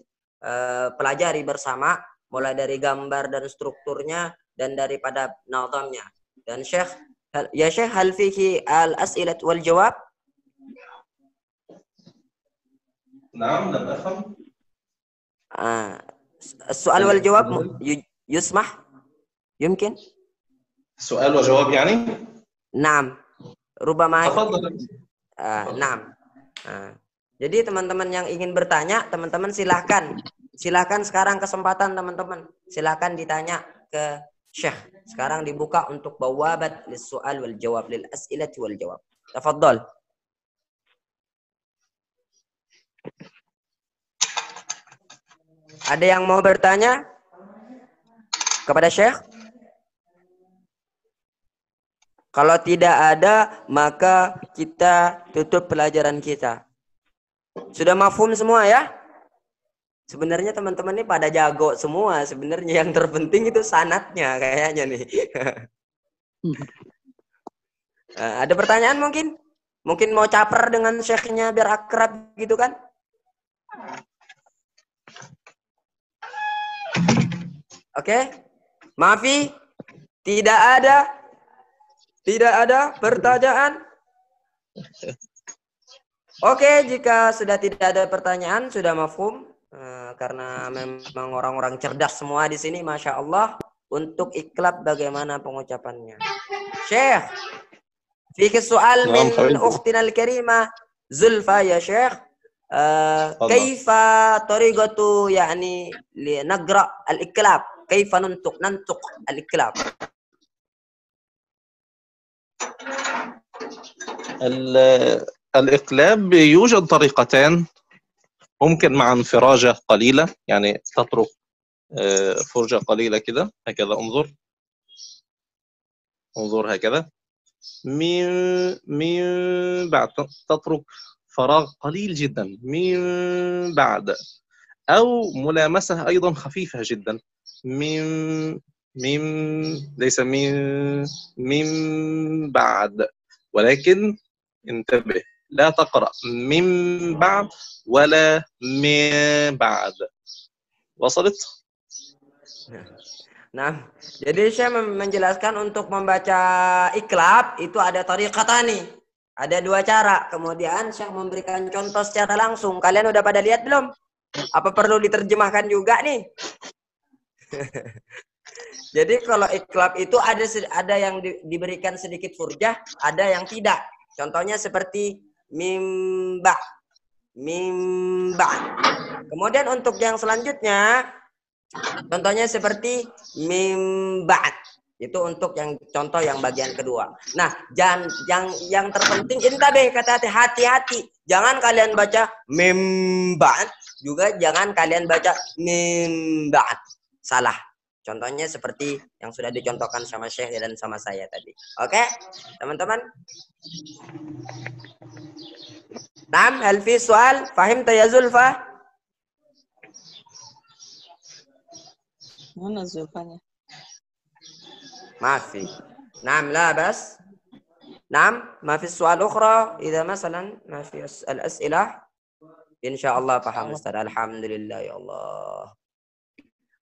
Speaker 2: pelajari bersama, mulai dari gambar dan strukturnya dan daripada nazamnya. Dan Syekh, ya Syekh, hal fihi al-as'ilat wal jawab?
Speaker 3: نعم لم أفهم.
Speaker 2: السؤال والجواب يسمح؟ يمكن؟
Speaker 3: سؤال وجواب يعني؟
Speaker 2: نعم. Rubama.
Speaker 3: تفضل.
Speaker 2: Nah. Jadi teman-teman yang ingin bertanya, teman-teman silahkan sekarang kesempatan teman-teman, silahkan ditanya ke Syekh. Sekarang dibuka untuk bawabat lis-su'al wal jawab, lil as'ilati wal jawab. Tafadhol. Ada yang mau bertanya kepada Syekh? Kalau tidak ada, maka kita tutup pelajaran kita. Sudah mafhum semua ya? Sebenarnya teman-teman ini pada jago semua. Sebenarnya yang terpenting itu sanadnya kayaknya nih. Ada pertanyaan mungkin? Mungkin mau caper dengan syekhnya biar akrab gitu kan? Oke? Maafi? Tidak ada pertanyaan? Oke, jika sudah tidak ada pertanyaan, sudah mafhum. Karena memang orang-orang cerdas semua di sini, Masya Allah. Untuk iklab bagaimana pengucapannya? Syekh, fiki soal min ukhtina al-karimah Zulfa ya Syekh. Kaifa tariqatu yani li nagra al-iklab? Kaifa nantuq al-iklab?
Speaker 3: الإقلاب يوجد طريقتان، ممكن مع انفراجة قليلة، يعني تترك فرجة قليلة كده هكذا. انظر هكذا، من بعد تترك فراغ قليل جدا من بعد، أو ملامسة أيضا خفيفة جدا ليس من بعد، ولكن انتبه لا تقرأ من بعد ولا من بعد. وصلت؟
Speaker 2: Nah, jadi saya menjelaskan untuk membaca iklab itu ada tariqatan nih. Ada dua cara. Kemudian saya memberikan contoh secara langsung. Kalian udah pada lihat belum? Apa perlu diterjemahkan juga nih? Jadi kalau iklab itu ada yang diberikan sedikit furjah, ada yang tidak. Contohnya seperti mimba. Kemudian untuk yang selanjutnya, contohnya seperti mimbat. Itu untuk yang contoh yang bagian kedua. Nah, yang terpenting intabeh, kata hati-hati. Jangan kalian baca mimbat, juga jangan kalian baca mimbat. Salah. Contohnya seperti yang sudah dicontohkan sama Syekh dan sama saya tadi. Oke, teman-teman? Naam, hal fi soal? Fahimta ya Zulfa?
Speaker 5: Mana Zulfanya?
Speaker 2: Maafi. Naam, la bas. Naam, ma fi soal ukhra. Idza masalan ma fi al-as'ilah. Insyaallah paham Ustaz. Alhamdulillah ya Allah.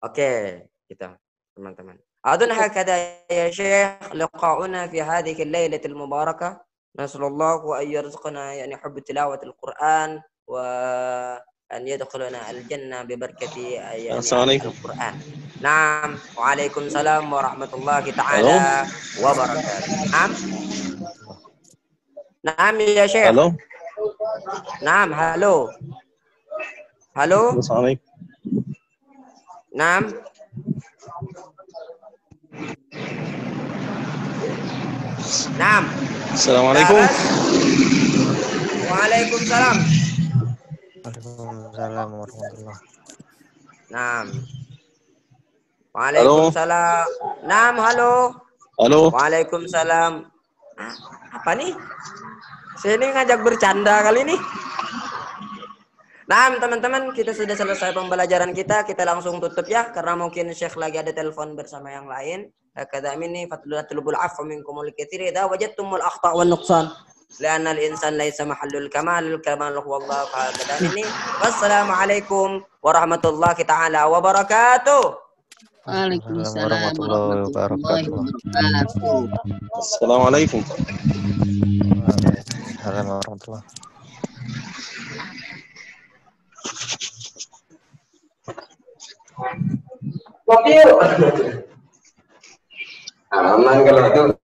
Speaker 2: Oke, kita teman-teman. أظن هكذا يا شيخ لقاؤنا في هذه الليلة المباركة. نسأل الله أن يرزقنا يعني حب تلاوة القرآن وأن يدخلنا الجنة ببركة يعني القرآن. نعم، وعليكم السلام ورحمة الله تعالى وبركاته. نعم. نعم يا شيخ. نعم، هلو. نعم. Naam.
Speaker 3: Assalamualaikum.
Speaker 2: Waalaikumsalam.
Speaker 10: Waalaikumsalam warahmatullahi.
Speaker 2: Naam. Waalaikumsalam. Naam, halo. Waalaikumsalam. Apa nih? Saya ini ngajak bercanda kali ini. Nah, teman-teman, kita sudah selesai pembelajaran kita. Kita langsung tutup ya, karena mungkin Syekh lagi ada telepon bersama yang lain. Hakadha minni fatlubul afwa minkumul katsir idza wajadtumul akhta' wan nuqsan. Lianna al-insan laysa mahallul kamal huwa Allah hakadha minni. Wassalamualaikum warahmatullahi taala wabarakatuh.
Speaker 10: Waalaikumsalam warahmatullahi wabarakatuh.
Speaker 3: Assalamualaikum.
Speaker 10: Waalaikumsalam warahmatullahi.
Speaker 2: Aman kalau itu.